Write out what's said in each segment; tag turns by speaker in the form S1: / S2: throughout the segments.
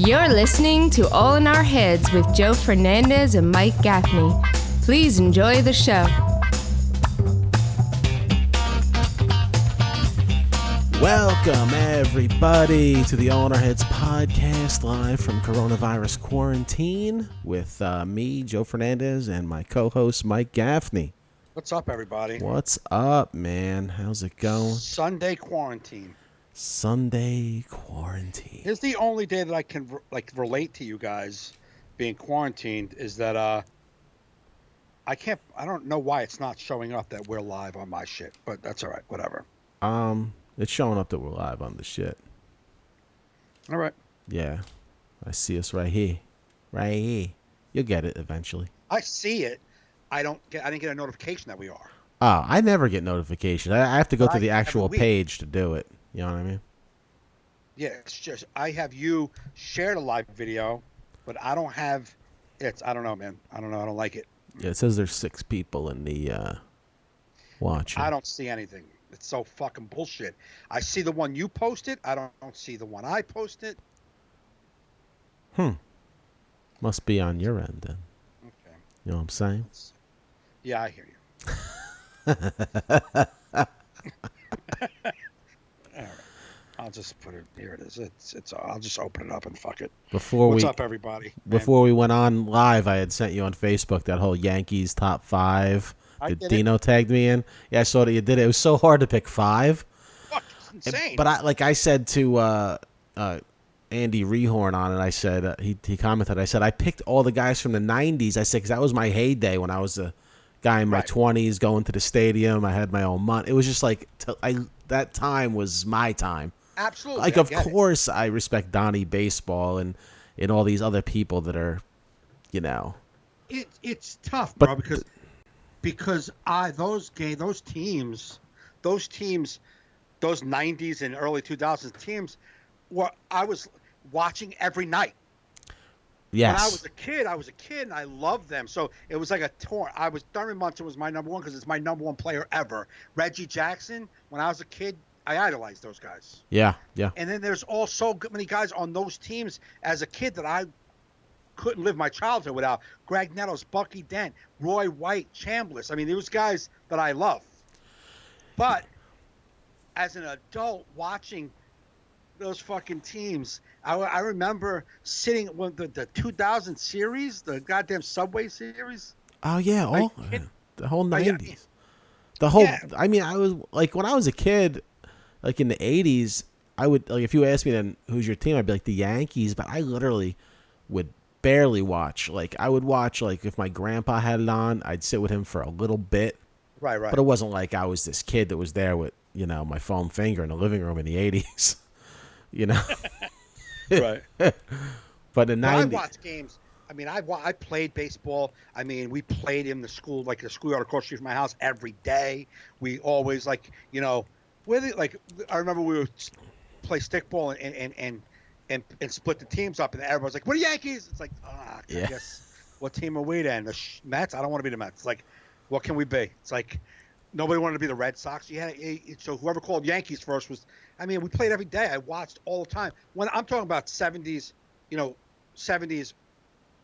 S1: You're listening to All in Our Heads with Joe Fernandes and Mike Gaffney. Please enjoy the show.
S2: Welcome, everybody, to the All in Our Heads podcast, live from coronavirus quarantine with me, Joe Fernandes, and my co-host, Mike Gaffney.
S3: What's up, everybody?
S2: What's up, man? How's it going?
S3: Sunday quarantine.
S2: Sunday quarantine.
S3: Here's the only day that I can relate to you guys being quarantined is that I don't know why it's not showing up that we're live on my shit, but that's all right, whatever.
S2: It's showing up that we're live on the shit.
S3: All right.
S2: Yeah. I see us right here. Right here. You'll get it eventually.
S3: I see it. I didn't get a notification that we are.
S2: Oh, I never get notifications. I have to go to the actual page to do it. You know what I mean?
S3: Yeah, it's just I have you shared a live video, but I don't have it. I don't know, man. I don't know. I don't like it.
S2: Yeah, it says there's 6 people in the watching.
S3: I don't see anything. It's so fucking bullshit. I see the one you posted. I don't see the one I posted.
S2: Must be on your end then.
S3: Okay.
S2: You know what I'm saying?
S3: Yeah, I hear you. All right. I'll just put it here. It is. It's. I'll just open it up and fuck it. What's up, everybody?
S2: Before we went on live, I had sent you on Facebook that whole Yankees top 5. Dino tagged me in. Yeah, I saw that you did it. It was so hard to pick 5.
S3: Fuck, it's insane.
S2: But I said to Andy Rehorn on it. I said he commented. I said I picked all the guys from the '90s. I said because that was my heyday when I was a guy in my 20s going to the stadium. I had my own money. It was just like that time was my time.
S3: Absolutely.
S2: Like, of course, I respect Donnie Baseball and all these other people that are, you know.
S3: It's tough, bro, because those teams, those 90s and early 2000s teams, I was watching every night.
S2: Yes.
S3: When I was a kid, and I loved them. So it was like a tour. Thurman Munson was my number one because it's my number one player ever. Reggie Jackson, when I was a kid, I idolized those guys.
S2: Yeah, yeah.
S3: And then there's also many guys on those teams as a kid that I couldn't live my childhood without. Greg Nettles, Bucky Dent, Roy White, Chambliss. I mean, those guys that I love. But as an adult watching those fucking teams, I remember sitting with the 2000 series, the goddamn Subway series.
S2: Oh, yeah. The whole 90s. The whole, yeah. I mean, I was like, when I was a kid, like in the 80s, I would, like, if you asked me then who's your team, I'd be like the Yankees, but I literally would barely watch. Like, I would watch, like, if my grandpa had it on, I'd sit with him for a little bit.
S3: Right.
S2: But it wasn't like I was this kid that was there with, you know, my foam finger in the living room in the 80s, you know?
S3: Right.
S2: But in the 90s.
S3: I watched games. I mean, I played baseball. I mean, we played in the school, like the schoolyard across the street from my house every day. We always, like, you know, I remember we would play stickball and split the teams up, and everyone's like, "What are Yankees?" It's like, I guess what team are we then? The Mets? I don't want to be the Mets. It's like, what can we be? It's like nobody wanted to be the Red Sox. So whoever called Yankees first was. I mean, we played every day. I watched all the time. When I'm talking about 70s,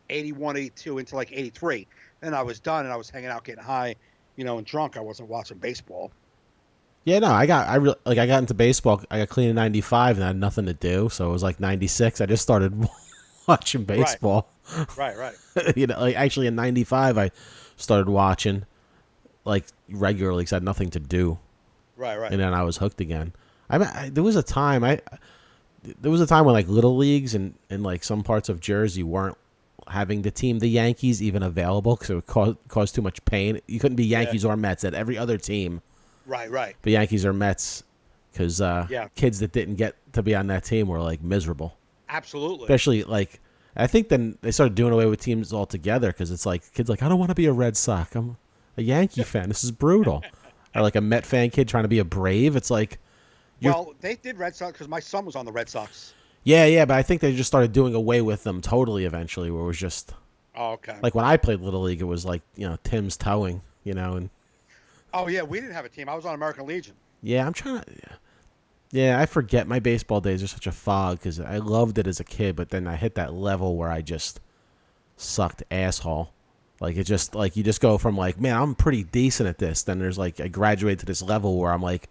S3: 81, 82 into like 83. Then I was done and I was hanging out getting high, and drunk. I wasn't watching baseball.
S2: Yeah, no, I got into baseball. I got clean in 95 and I had nothing to do. So it was like 96. I just started watching baseball.
S3: Right.
S2: Like actually in 95, I started watching like regularly because I had nothing to do.
S3: Right.
S2: And then I was hooked again. I mean, there was a time when like little leagues and like some parts of Jersey weren't having the team, the Yankees, even available because it would cause too much pain. You couldn't be Yankees or Mets at every other team.
S3: Right.
S2: But Yankees or Mets because kids that didn't get to be on that team were like miserable.
S3: Absolutely.
S2: Especially like I think then they started doing away with teams altogether because it's like kids like I don't want to be a Red Sox. I'm a Yankee fan. This is brutal. Or like a Met fan kid trying to be a Brave. It's like.
S3: Well, they did Red Sox because my son was on the Red Sox.
S2: Yeah, but I think they just started doing away with them totally eventually, where it was just.
S3: Oh, okay.
S2: Like when I played Little League, it was like Tim's towing, and.
S3: Oh yeah, we didn't have a team. I was on American Legion.
S2: Yeah, I'm trying to. Yeah, I forget. My baseball days are such a fog because I loved it as a kid, but then I hit that level where I just sucked asshole. Like, it just, like, you just go from, like, man, I'm pretty decent at this. Then there's, like, I graduate to this level where I'm like,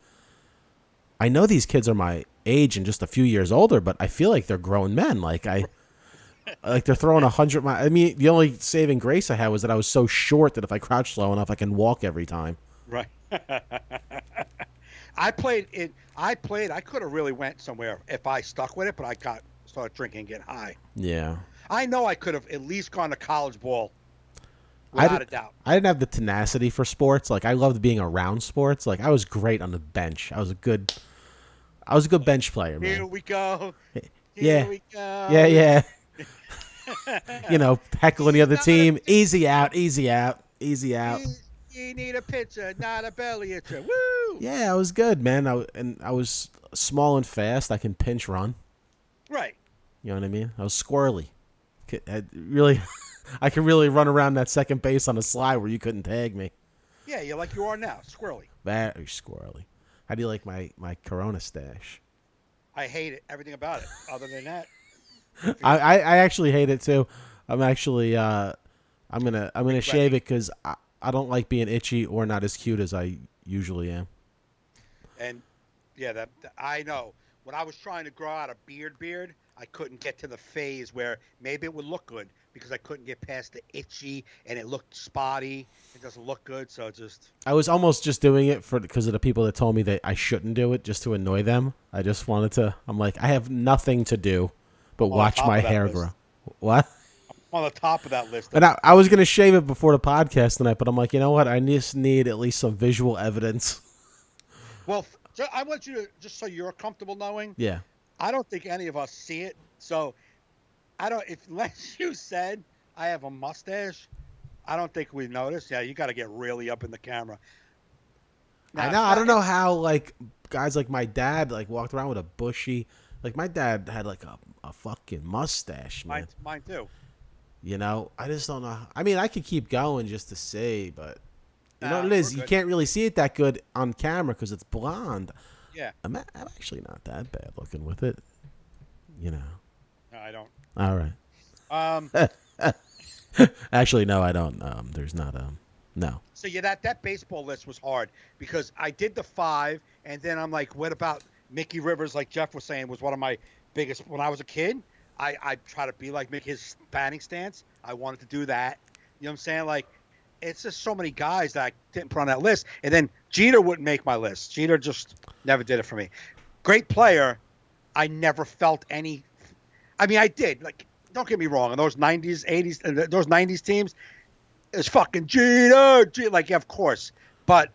S2: I know these kids are my age and just a few years older, but I feel like they're grown men. Like, they're throwing 100 miles. I mean, the only saving grace I had was that I was so short that if I crouch low enough, I can walk every time.
S3: Right. I could have really went somewhere if I stuck with it, but I started drinking and getting high.
S2: Yeah.
S3: I know I could have at least gone to college ball without a doubt.
S2: I didn't have the tenacity for sports. Like, I loved being around sports. Like, I was great on the bench. I was a good bench player, man.
S3: Here we go.
S2: Yeah.
S3: Here we go.
S2: Yeah. You know, heckling the other team. Easy out. Easy out. Easy out.
S3: You need a pitcher, not a belly itcher. Woo!
S2: Yeah, I was good, man. I was small and fast. I can pinch run.
S3: Right.
S2: You know what I mean? I was squirrely. I could really run around that second base on a slide where you couldn't tag me.
S3: Yeah, you're like you are now, squirrely.
S2: Very squirrely. How do you like my Corona stash?
S3: I hate it. Everything about it. Other than that,
S2: I actually hate it too. I'm actually I'm gonna shave it because I don't like being itchy or not as cute as I usually am.
S3: And yeah, that I know. When I was trying to grow out a beard, I couldn't get to the phase where maybe it would look good because I couldn't get past the itchy and it looked spotty. It doesn't look good, so
S2: I was almost just doing it because of the people that told me that I shouldn't do it just to annoy them. I just wanted to. I'm like, I have nothing to do but watch my hair grow. What?
S3: On the top of that list.
S2: And I was gonna shave it before the podcast tonight, but I'm like, you know what? I just need at least some visual evidence.
S3: Well, I want you to, just so you're comfortable knowing.
S2: Yeah.
S3: I don't think any of us see it, so unless you said I have a mustache, I don't think we noticed. Yeah, you got to get really up in the camera. Now,
S2: I know. I don't know how like guys like my dad like walked around with a bushy. Like my dad had like a fucking mustache, man.
S3: Mine too.
S2: You know, I just don't know. I mean, I could keep going just to say, but you know what it
S3: we're
S2: is? You
S3: good.
S2: can't really see it that good on camera because it's blonde.
S3: Yeah.
S2: I'm actually not that bad looking with it. You know.
S3: No, I don't.
S2: All right. Actually, no, I don't. There's not. No.
S3: So yeah, that baseball list was hard because I did the 5, and then I'm like, what about Mickey Rivers? Like Jeff was saying, was one of my biggest when I was a kid. I try to be like Mickey, his batting stance. I wanted to do that. You know what I'm saying? Like, it's just so many guys that I didn't put on that list. And then Jeter wouldn't make my list. Jeter just never did it for me. Great player. I never felt any. I mean, I did. Like, don't get me wrong. In those 90s, 80s, those 90s teams, it's fucking Jeter. Like, of course. But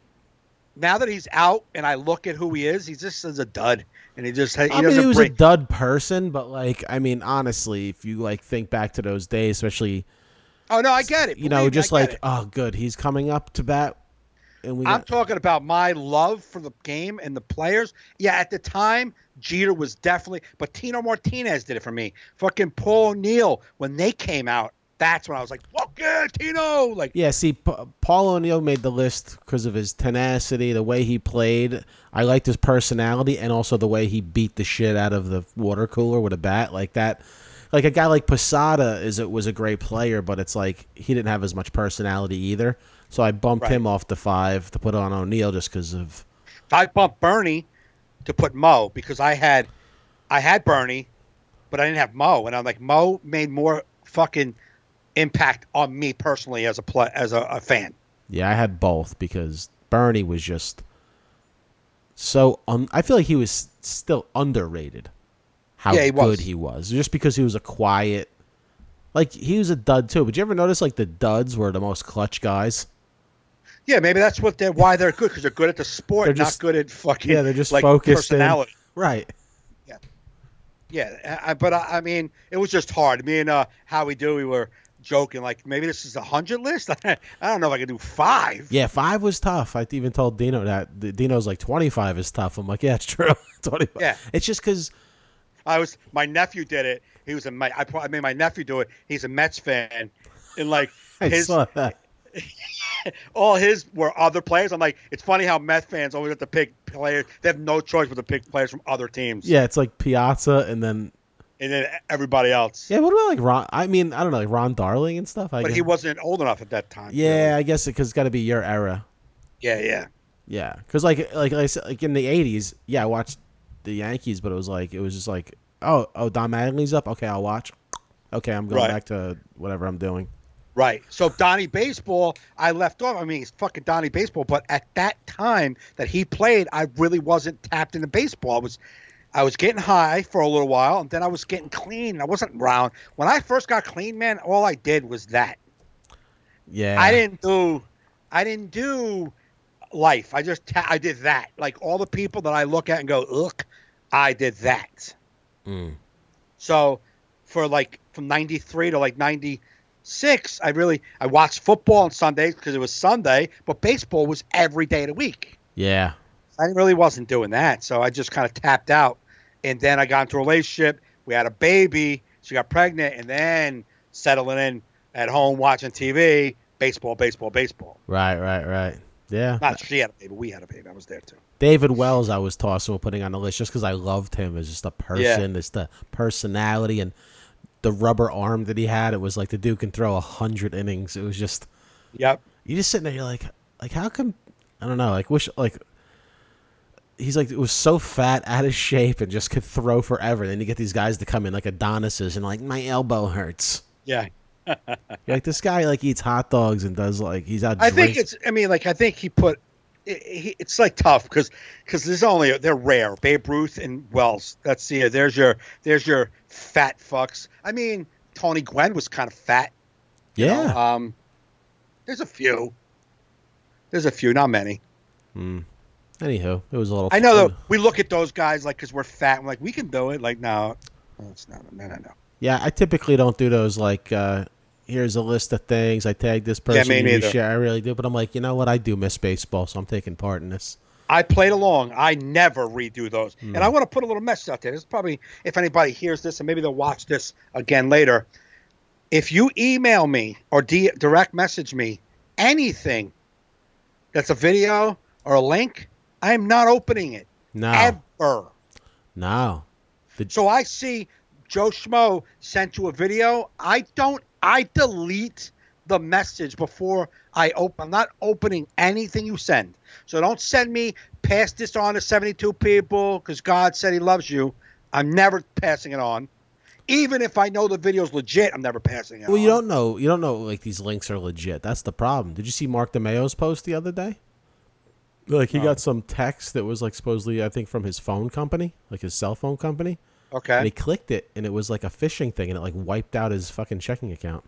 S3: now that he's out and I look at who he is, he just is a dud. And he just he
S2: was a dud person, but like, I mean, honestly, if you like think back to those days, especially.
S3: Oh no, I get it.
S2: You know, just like, oh, good, he's coming up to bat. And
S3: I'm talking about my love for the game and the players. Yeah, at the time, Jeter was definitely, but Tino Martinez did it for me. Fucking Paul O'Neill, when they came out, that's when I was like, fuck yeah, Tino! Like,
S2: yeah, see, Paul O'Neill made the list because of his tenacity, the way he played. I liked his personality, and also the way he beat the shit out of the water cooler with a bat like that. Like a guy like Posada was a great player, but it's like he didn't have as much personality either. So I bumped him off the 5 to put on O'Neill just because of.
S3: I bumped Bernie to put Mo because I had Bernie, but I didn't have Mo, and I'm like, Mo made more fucking impact on me personally as a fan.
S2: Yeah, I had both because Bernie was just so. I feel like he was still underrated. How good he was, just because he was a quiet. Like, he was a dud too. But you ever notice like the duds were the most clutch guys?
S3: Yeah, maybe that's why they're good, because they're good at the sport, they're just, not good at fucking.
S2: Yeah, they're just
S3: like,
S2: focused
S3: personality.
S2: Right.
S3: Yeah. Yeah, but I mean, it was just hard. Me and Howie Dewey were joking, like, maybe this is a 100 list. I don't know if I can do 5.
S2: Yeah, 5 was tough. I even told Dino that. Dino's like 25 is tough. I'm like, yeah, it's true. 25.
S3: Yeah,
S2: it's just because.
S3: My nephew did it. He was I made my nephew do it. He's a Mets fan, and like
S2: I saw that.
S3: all his were other players. I'm like, it's funny how Mets fans always have to pick players. They have no choice but to pick players from other teams.
S2: Yeah, it's like Piazza and then
S3: everybody else.
S2: Yeah, what about like Ron? I mean, I don't know, like Ron Darling and stuff.
S3: But he wasn't old enough at that time.
S2: Yeah,
S3: really.
S2: I guess because it's got to be your era.
S3: Yeah.
S2: Yeah, because like I said, like in the '80s, yeah, I watched the Yankees, but it was just like, oh, Don Mattingly's up. Okay, I'll watch. Okay, I'm going back to whatever I'm doing.
S3: Right. So Donnie Baseball, I left off. I mean, it's fucking Donnie Baseball, but at that time that he played, I really wasn't tapped into baseball. I was getting high for a little while, and then I was getting clean. I wasn't round. When I first got clean, man, all I did was that.
S2: Yeah.
S3: I didn't do life. I did that. Like all the people that I look at and go, ugh, I did that.
S2: Mm.
S3: So for like from 93 to like 96, I watched football on Sundays because it was Sunday, but baseball was every day of the week.
S2: Yeah.
S3: I really wasn't doing that. So I just kind of tapped out. And then I got into a relationship. We had a baby. She got pregnant. And then settling in at home watching TV, baseball.
S2: Right. Yeah.
S3: Not she had a baby. We had a baby. I was there too.
S2: David Wells, I was tossing with putting on the list just because I loved him as just a person. It's the personality and the rubber arm that he had. It was like the dude can throw 100 innings. It was just,
S3: yep.
S2: You just sitting there, you're like how come, I don't know, like wish, like he's like, it was so fat, out of shape, and just could throw forever. Then you get these guys to come in like Adonises and like, my elbow hurts.
S3: Yeah.
S2: Like this guy like eats hot dogs and does like he's out.
S3: I think he put. It's like tough because they're rare. Babe Ruth and Wells. That's there's your fat fucks. I mean, Tony Gwynn was kind of fat.
S2: Yeah.
S3: There's a few, not many.
S2: Anywho, it was a little.
S3: I know though. We look at those guys like because we're fat. We're like we can do it. Like no, it's not. No.
S2: Yeah, I typically don't do those like. Here's a list of things. I tagged this person.
S3: Yeah, me neither.
S2: Share. I really do, but I'm like, you know what? I do miss baseball, so I'm taking part in this.
S3: I played along. I never redo those. And I want to put a little message out there. This is probably, if anybody hears this, and maybe they'll watch this again later. If you email me or direct message me anything that's a video or a link, I am not opening it.
S2: No.
S3: Ever.
S2: No.
S3: So I see Joe Schmo sent you a video. I delete the message before I open. I'm not opening anything you send. So don't send me, pass this on to 72 people because God said he loves you. I'm never passing it on. Even if I know the video's legit, I'm never passing it on.
S2: Well, you don't know like these links are legit. That's the problem. Did you see Mark DeMeo's post the other day? Like he got some text that was like supposedly, I think, from his phone company, like his cell phone company.
S3: Okay.
S2: And he clicked it, and it was like a phishing thing, and it like wiped out his fucking checking account.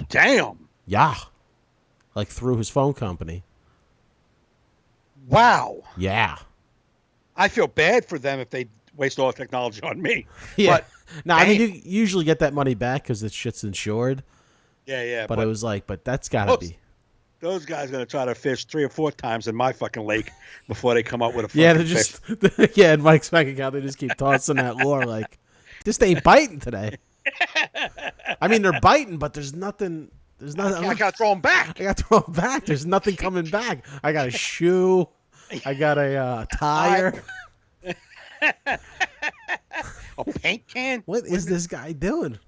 S3: Damn.
S2: Yeah. Like through his phone company.
S3: Wow.
S2: Yeah.
S3: I feel bad for them if they waste all the technology on me.
S2: Yeah.
S3: But,
S2: I mean, you usually get that money back because the shit's insured.
S3: Yeah.
S2: But it was like, but that's got to be.
S3: Those guys are going to try to fish 3 or 4 times in my fucking lake before they come up with a fucking
S2: they're just, yeah, in Mike's bank account, they just keep tossing that lure like, this ain't biting today. I mean, they're biting, but there's nothing.
S3: I got to throw them back.
S2: There's nothing coming back. I got a shoe. I got a tire.
S3: A paint can?
S2: What is this guy doing?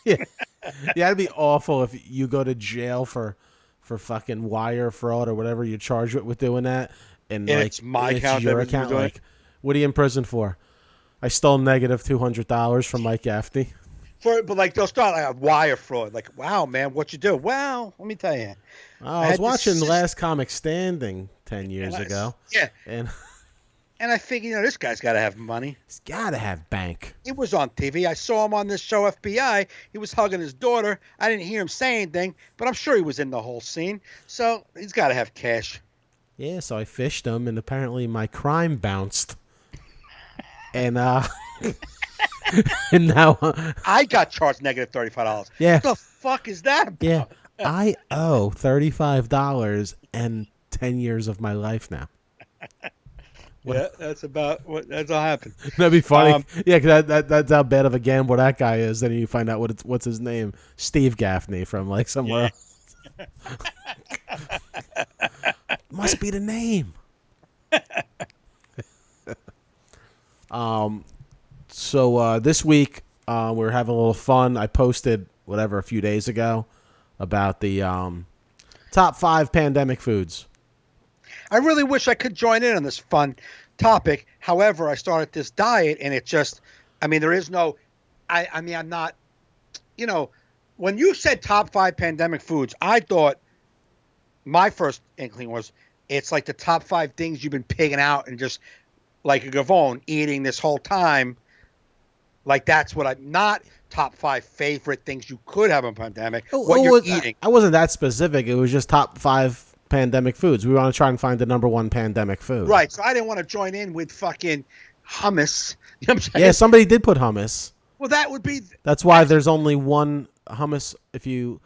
S2: Yeah, it'd be awful if you go to jail for fucking wire fraud or whatever you're charged with doing that, and like
S3: it's my account,
S2: your account. Like, what are you in prison for? I stole negative $200 from Mike Gaffney.
S3: But like they'll start like a wire fraud. Like, wow, man, what you do? Well, let me tell you.
S2: I was watching Last Comic Standing 10 years ago.
S3: Yeah,
S2: and
S3: I figured, this guy's got to have money.
S2: He's got to have bank.
S3: It was on TV. I saw him on this show, FBI. He was hugging his daughter. I didn't hear him say anything, but I'm sure he was in the whole scene. So he's got to have cash.
S2: Yeah, so I fished him, and apparently my crime bounced. And and now
S3: I got charged negative $35.
S2: Yeah.
S3: What the fuck is that about?
S2: Yeah, I owe $35 and 10 years of my life now.
S3: Yeah, that's about what that's all happened.
S2: That'd be funny. Yeah, 'cause that's how bad of a gambler that guy is. Then you find out what's his name, Steve Gaffney from like somewhere else. Must be the name. So this week we're having a little fun. I posted a few days ago about the top 5 pandemic foods.
S3: I really wish I could join in on this fun topic. However, I started this diet, and it just, I mean, there is no, I mean, I'm not, when you said top 5 pandemic foods, I thought my first inkling was it's like the top 5 things you've been pigging out and just like a Gavone eating this whole time. Like that's what I'm not top 5 favorite things you could have in a pandemic. What you're eating.
S2: I wasn't that specific. It was just top 5 pandemic foods. We want to try and find the number 1 pandemic food.
S3: Right. So I didn't want to join in with fucking hummus. You know what I'm saying?
S2: Yeah, somebody did put hummus.
S3: Well, that would be.
S2: That's why there's only one hummus. If you're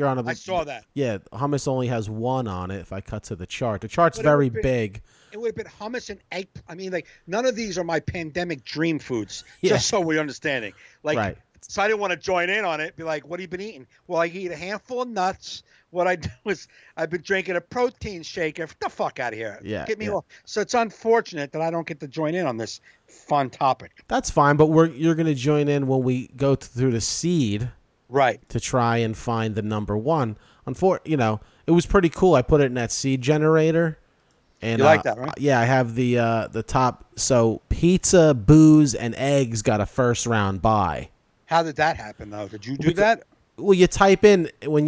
S2: on a.
S3: I saw that.
S2: Yeah, hummus only has 1 on it. If I cut to the chart, the chart's very big.
S3: It would have been hummus and egg. I mean, like none of these are my pandemic dream foods.
S2: Yeah.
S3: Just so we're understanding. Like,
S2: right.
S3: So I didn't want to join in on it. Be like, what have you been eating? Well, I eat a handful of nuts. What I do is I've been drinking a protein shaker. Get the fuck out of here.
S2: Yeah.
S3: Get me off. So it's unfortunate that I don't get to join in on this fun topic.
S2: That's fine, but you're going to join in when we go through the seed.
S3: Right.
S2: To try and find the number 1. It was pretty cool. I put it in that seed generator. And,
S3: you like that, right?
S2: Yeah, I have the top. So pizza, booze, and eggs got a first round bye.
S3: How did that happen, though? Did you do that?
S2: Well, you type in when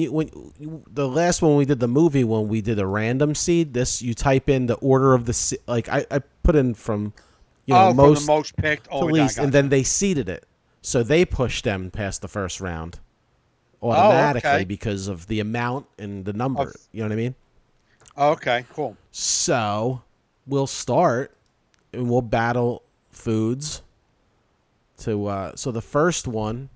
S2: the last one we did the movie when we did a random seed. You type in the order of the like I put in from
S3: most from the most picked
S2: to least, and then they seeded it, so they pushed them past the first round automatically because of the amount and the number. You know what I mean?
S3: Okay, cool.
S2: So we'll start and we'll battle foods. So the first one,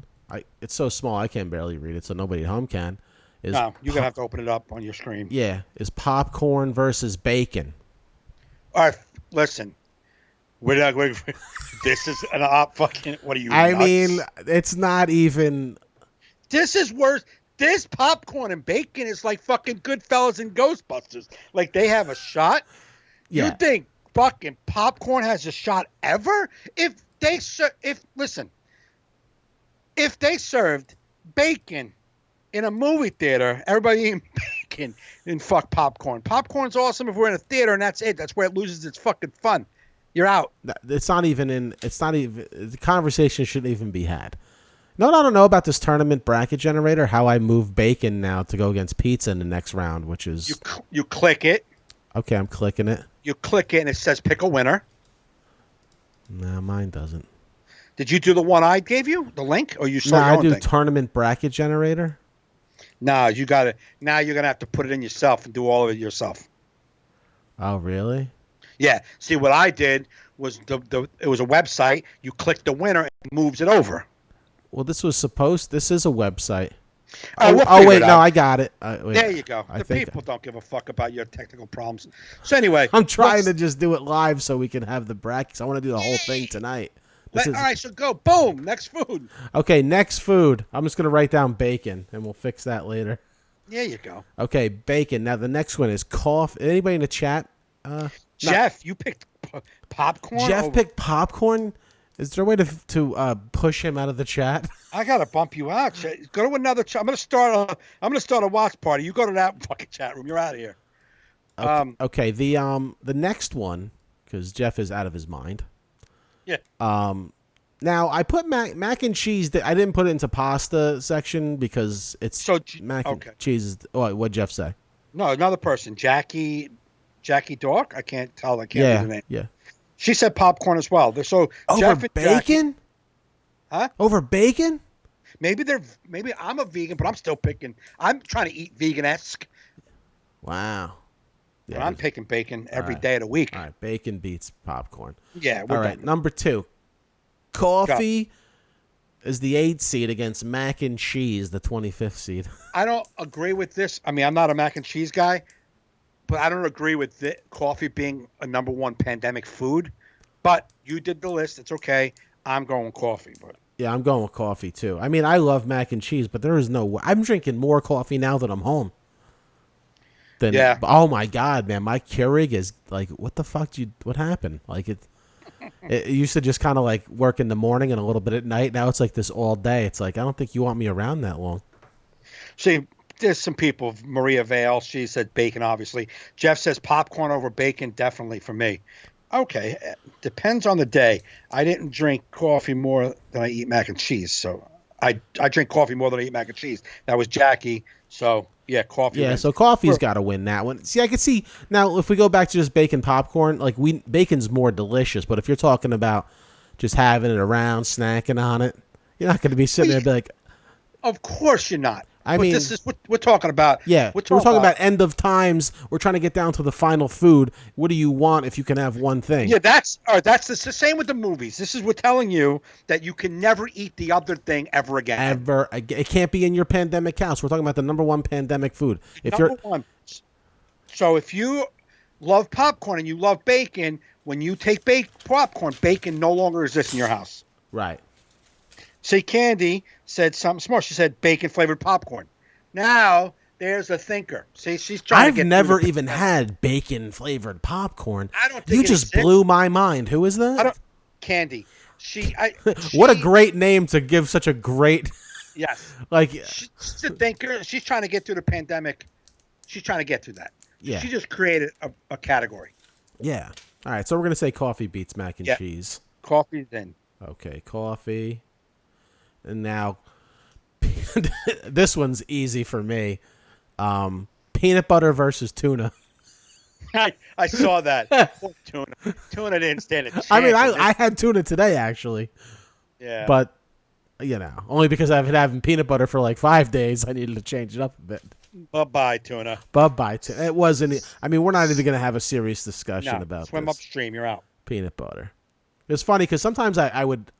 S2: it's so small I can barely read it, so nobody at home can.
S3: No, you're gonna have to open it up on your screen.
S2: Yeah, is popcorn versus bacon.
S3: All right, listen. This is an fucking. What are you?
S2: I
S3: nuts?
S2: mean, it's not even.
S3: This is worse. This popcorn and bacon is like fucking Goodfellas and Ghostbusters. Like they have a shot.
S2: Yeah.
S3: You think fucking popcorn has a shot ever? If they served bacon in a movie theater, everybody eating bacon and fuck popcorn. Popcorn's awesome if we're in a theater and that's it. That's where it loses its fucking fun. You're out.
S2: It's not even. The conversation shouldn't even be had. No, I don't know about this tournament bracket generator, how I move bacon now to go against pizza in the next round, which is...
S3: You click it.
S2: Okay, I'm clicking it.
S3: You click it, and it says pick a winner.
S2: No, mine doesn't.
S3: Did you do the one I gave you, the link, or you saw
S2: your own
S3: thing?
S2: I do tournament bracket generator.
S3: No, you got it. Now you're going to have to put it in yourself and do all of it yourself.
S2: Oh, really?
S3: Yeah. See, what I did was it was a website. You click the winner, and it moves it over.
S2: Well, this is a website.
S3: We'll
S2: wait, no, I got it.
S3: There you go. The people don't give a fuck about your technical problems. So anyway.
S2: I'm trying to just do it live so we can have the brackets. I want to do the whole thing tonight.
S3: All right, so go. Boom. Next food.
S2: Okay, next food. I'm just going to write down bacon, and we'll fix that later.
S3: There you go.
S2: Okay, bacon. Now, the next one is coffee. Anybody in the chat?
S3: Jeff, you picked popcorn?
S2: Jeff picked popcorn? Is there a way to push him out of the chat?
S3: I gotta bump you out. Go to another chat. I'm gonna start a watch party. You go to that fucking chat room. You're out of here.
S2: Okay. The next one, because Jeff is out of his mind.
S3: Yeah.
S2: Now I put mac and cheese. I didn't put it into pasta section because it's mac and cheese. Is, what'd Jeff say?
S3: No, another person, Jackie Dork. I can't tell. I can't read the name.
S2: Yeah.
S3: She said popcorn as well. So
S2: over
S3: Jeff and
S2: bacon?
S3: Huh?
S2: Over bacon?
S3: Maybe I'm a vegan, but I'm still picking. I'm trying to eat vegan-esque.
S2: Wow.
S3: Yeah, but I'm picking bacon every day of the week.
S2: All right, bacon beats popcorn.
S3: Yeah.
S2: All right, number 2. Coffee is the 8th seed against mac and cheese, the 25th seed.
S3: I don't agree with this. I mean, I'm not a mac and cheese guy, but I don't agree with coffee being a number one pandemic food. But you did the list. It's okay. I'm going coffee. But
S2: Yeah, I'm going with coffee too. I mean, I love mac and cheese, but there is no way. I'm drinking more coffee now that I'm home.
S3: Yeah.
S2: Oh my God, man, my Keurig is like, what the fuck? What happened? Like it used to just kind of like work in the morning and a little bit at night. Now it's like this all day. It's like I don't think you want me around that long.
S3: See, there's some people. Maria Vale, she said bacon, obviously. Jeff says popcorn over bacon, definitely for me. Okay, depends on the day. I didn't drink coffee more than I eat mac and cheese, so I drink coffee more than I eat mac and cheese. That was Jackie, so yeah, coffee.
S2: Yeah, so coffee's got to win that one. See, I can see now if we go back to just bacon popcorn, like bacon's more delicious, but if you're talking about just having it around, snacking on it, you're not going to be sitting there and be like,
S3: of course you're not.
S2: I mean,
S3: this is what we're talking about.
S2: Yeah, we're talking about end of times. We're trying to get down to the final food. What do you want if you can have one thing?
S3: Yeah, that's the same with the movies. This is we're telling you that you can never eat the other thing ever again.
S2: Ever. It can't be in your pandemic house. We're talking about the number one pandemic food.
S3: Number one. So if you love popcorn and you love bacon, when you take popcorn, bacon no longer exists in your house.
S2: Right.
S3: See, Candy said something smart. She said bacon-flavored popcorn. Now, there's a thinker. See, she's trying to get...
S2: I've never even had bacon-flavored popcorn.
S3: I don't think
S2: you just blew my mind. Who is that?
S3: Candy.
S2: What a great name to give such a great...
S3: Yes.
S2: Like...
S3: She's a thinker. She's trying to get through the pandemic. She's trying to get through that.
S2: Yeah.
S3: She just created a category.
S2: Yeah. All right, so we're going to say coffee beats mac and cheese.
S3: Coffee's in.
S2: Okay, coffee... And now, this one's easy for me. Peanut butter versus tuna.
S3: I saw that. Poor tuna. Tuna didn't stand a chance.
S2: I mean, I had tuna today, actually.
S3: Yeah.
S2: But, only because I've been having peanut butter for like 5 days, I needed to change it up a bit.
S3: Bye-bye, tuna.
S2: Bye-bye, tuna. It wasn't... I mean, we're not even going to have a serious discussion about
S3: swim
S2: this.
S3: upstream. You're out.
S2: Peanut butter. It's funny because sometimes I would...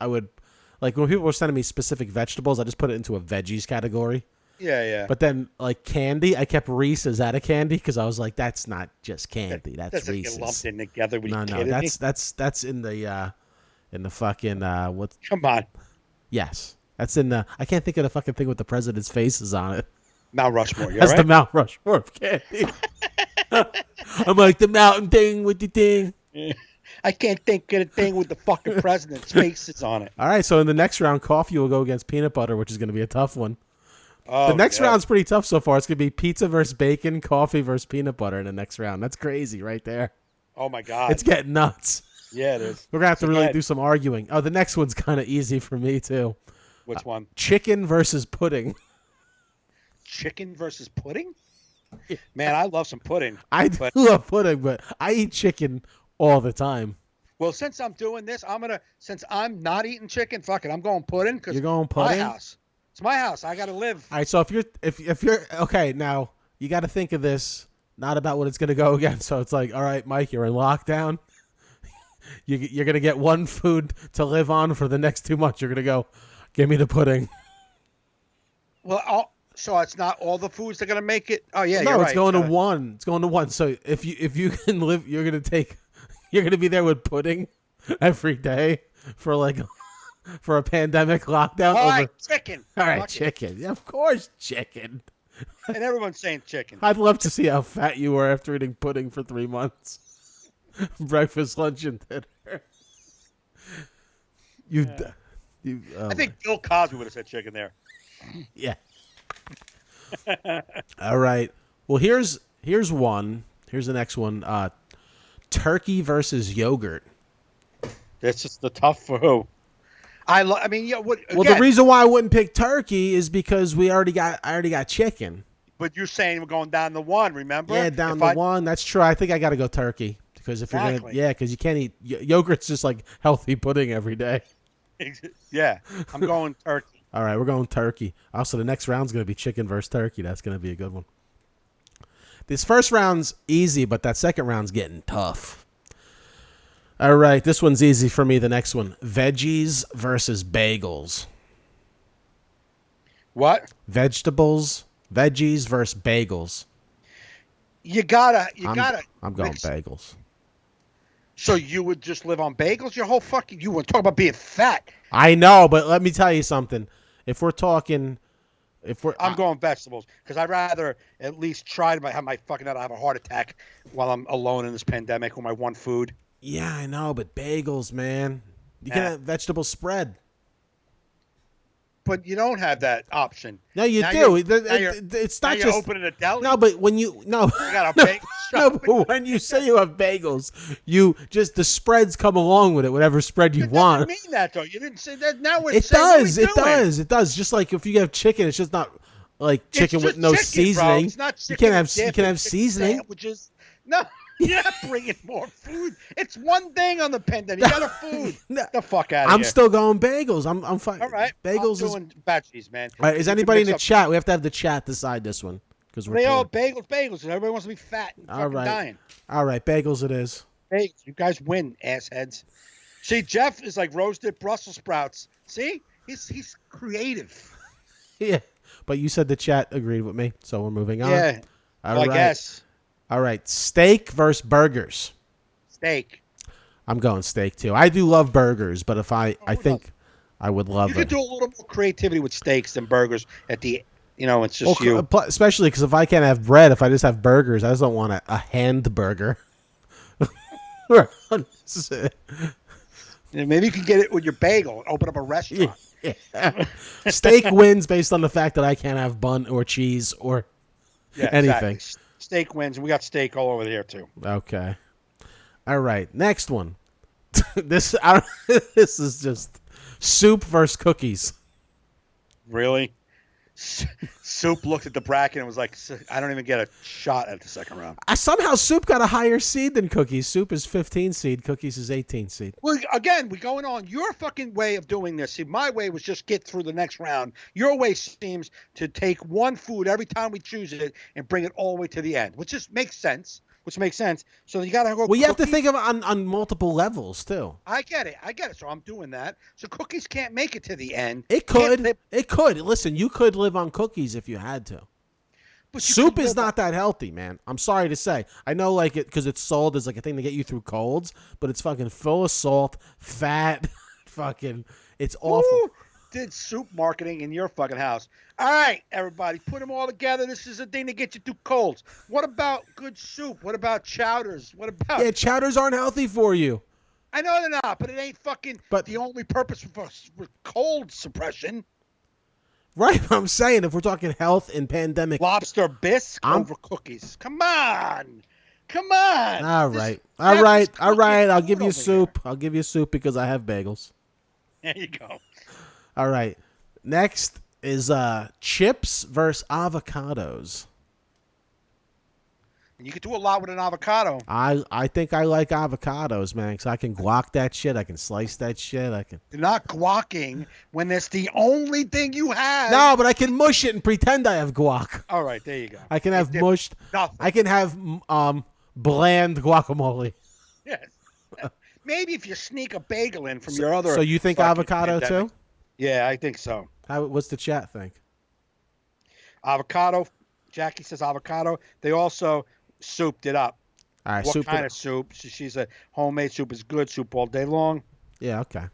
S2: Like, when people were sending me specific vegetables, I just put it into a veggies category.
S3: Yeah.
S2: But then, like, candy, I kept Reese's out of candy because I was like, that's not just candy. That's Reese's.
S3: Get lumped in together.
S2: No, that's in the fucking, what?
S3: Come on.
S2: Yes. That's in the, I can't think of the fucking thing with the president's faces on it.
S3: Mount Rushmore,
S2: That's right? The Mount Rushmore of candy. I'm like, the mountain thing with the thing.
S3: Yeah. I can't think of a thing with the fucking president's faces on it.
S2: All right, so in the next round, coffee will go against peanut butter, which is going to be a tough one.
S3: Oh,
S2: the next round's pretty tough so far. It's going to be pizza versus bacon, coffee versus peanut butter in the next round. That's crazy right there.
S3: Oh, my God.
S2: It's getting nuts.
S3: Yeah, it is.
S2: We're going to have to really do some arguing. Oh, the next one's kind of easy for me, too.
S3: Which one?
S2: Chicken versus pudding.
S3: Chicken versus pudding? Man, I love some pudding.
S2: I do love pudding, but I eat chicken all the time.
S3: Well, since I'm doing this, since I'm not eating chicken, fuck it, I'm going pudding because
S2: you're going pudding.
S3: My house. It's my house. I got to live.
S2: All right, so if you're okay, now you got to think of this not about what it's going to go against. So it's like, all right, Mike, you're in lockdown. You're going to get one food to live on for the next 2 months. You're going to go, give me the pudding.
S3: Well, so it's not all the foods that are going to make it. Oh yeah,
S2: no,
S3: you're
S2: it's
S3: right.
S2: going to one. It's going to one. So if you can live, you're going to be there with pudding every day for a pandemic lockdown.
S3: All right, chicken.
S2: All right, chicken. Yeah, of course, chicken.
S3: And everyone's saying chicken.
S2: I'd love to see how fat you were after eating pudding for 3 months. Breakfast, lunch, and dinner.
S3: I think Bill Cosby would have said chicken there.
S2: Yeah. All right. Well, here's one. Here's the next one. Turkey versus yogurt.
S3: That's just the tough for who? Well,
S2: the reason why I wouldn't pick turkey is because I already got chicken.
S3: But you're saying we're going down to one, remember?
S2: Yeah, down to one. That's true. I think I got to go turkey because if you're because you can't eat yogurt's just like healthy pudding every day.
S3: Yeah, I'm going turkey.
S2: All right, we're going turkey. Also, the next round's going to be chicken versus turkey. That's going to be a good one. This first round's easy, but that second round's getting tough. All right, this one's easy for me. The next one, veggies versus bagels.
S3: What?
S2: Veggies versus bagels.
S3: You gotta.
S2: I'm going bagels.
S3: So you would just live on bagels your whole fucking. You want to talk about being fat?
S2: I know, but let me tell you something. If we're talking,
S3: I'm going vegetables because I'd rather at least try to have my fucking have a heart attack while I'm alone in this pandemic with my one food.
S2: Yeah, I know, but bagels, man. You can have vegetable spread.
S3: But you don't have that option.
S2: No, you do. It's not just
S3: opening a deli.
S2: No, but when you
S3: got a bagel
S2: no, but when you say you have bagels, you just the spreads come along with it, whatever spread you want.
S3: I mean that though. You didn't say that. Now we're
S2: it
S3: saying
S2: does. It does. It does. Just like if you have chicken, it's just not like chicken with no
S3: chicken,
S2: seasoning.
S3: Bro. It's not chicken.
S2: You can have seasoning.
S3: Sandwiches. No. You're not bringing more food. It's one thing on the pandemic. You got a food. The fuck out of here.
S2: I'm still going bagels. I'm fine.
S3: All right.
S2: Bagels
S3: I'm doing veggies, man.
S2: All right. Is anybody in the chat? We have to have the chat decide this one because we're
S3: all bagels. Everybody wants to be fat and fucking dying.
S2: All right. Bagels it is.
S3: Bagels. You guys win, assheads. See, Jeff is like roasted Brussels sprouts. See, he's creative.
S2: Yeah. But you said the chat agreed with me, so we're moving on.
S3: Yeah. I guess.
S2: All right, steak versus burgers.
S3: Steak.
S2: I'm going steak too. I do love burgers, but if I think I would love
S3: it. You could do a little more creativity with steaks than burgers. It's just you.
S2: Especially because if I can't have bread, if I just have burgers, I just don't want a hand burger.
S3: Maybe you can get it with your bagel and open up a restaurant.
S2: Yeah. Steak wins based on the fact that I can't have bun or cheese or anything.
S3: Exactly. Steak wins, and we got steak all over here too.
S2: Okay. All right. Next one. This is just soup versus cookies.
S3: Really? Soup looked at the bracket and was like, I don't even get a shot at the second round.
S2: Somehow Soup got a higher seed than Cookies. Soup is 15 seed. Cookies is 18 seed.
S3: Well, again, we're going on your fucking way of doing this. See, my way was just get through the next round. Your way seems to take one food every time we choose it and bring it all the way to the end, which just makes sense. So you got to go.
S2: Well, you have to think of it on multiple levels, too.
S3: I get it. So I'm doing that. So cookies can't make it to the end.
S2: It could. Listen, you could live on cookies if you had to. But soup is not that healthy, man. I'm sorry to say. I know, like, it because it's sold as like a thing to get you through colds, but it's fucking full of salt, fat, fucking. It's awful.
S3: Woo! Did soup marketing in your fucking house. All right, everybody, put them all together. This is a thing to get you through colds. What about good soup? What about chowders? What about...
S2: Yeah, chowders aren't healthy for you.
S3: I know they're not, but it ain't fucking the only purpose for cold suppression.
S2: Right, I'm saying if we're talking health and pandemic.
S3: Lobster bisque over cookies. Come on.
S2: All right. I'll give you soup. I'll give you soup because I have bagels.
S3: There you go.
S2: All right. Next is chips versus avocados.
S3: You could do a lot with an avocado.
S2: I think I like avocados, man, because I can guac that shit. I can slice that shit.
S3: You're not guacking when that's the only thing you have.
S2: No, but I can mush it and pretend I have guac.
S3: All right, there you go.
S2: I can have mushed.
S3: Nothing.
S2: I can have bland guacamole.
S3: Yes. Maybe if you sneak a bagel in from your other.
S2: So you think avocado
S3: pandemic.
S2: too?
S3: Yeah, I think so.
S2: What's the chat think?
S3: Avocado. Jackie says avocado. They also souped it up.
S2: All right,
S3: what kind of soup? She's a homemade soup is good. Soup all day long.
S2: Yeah, okay.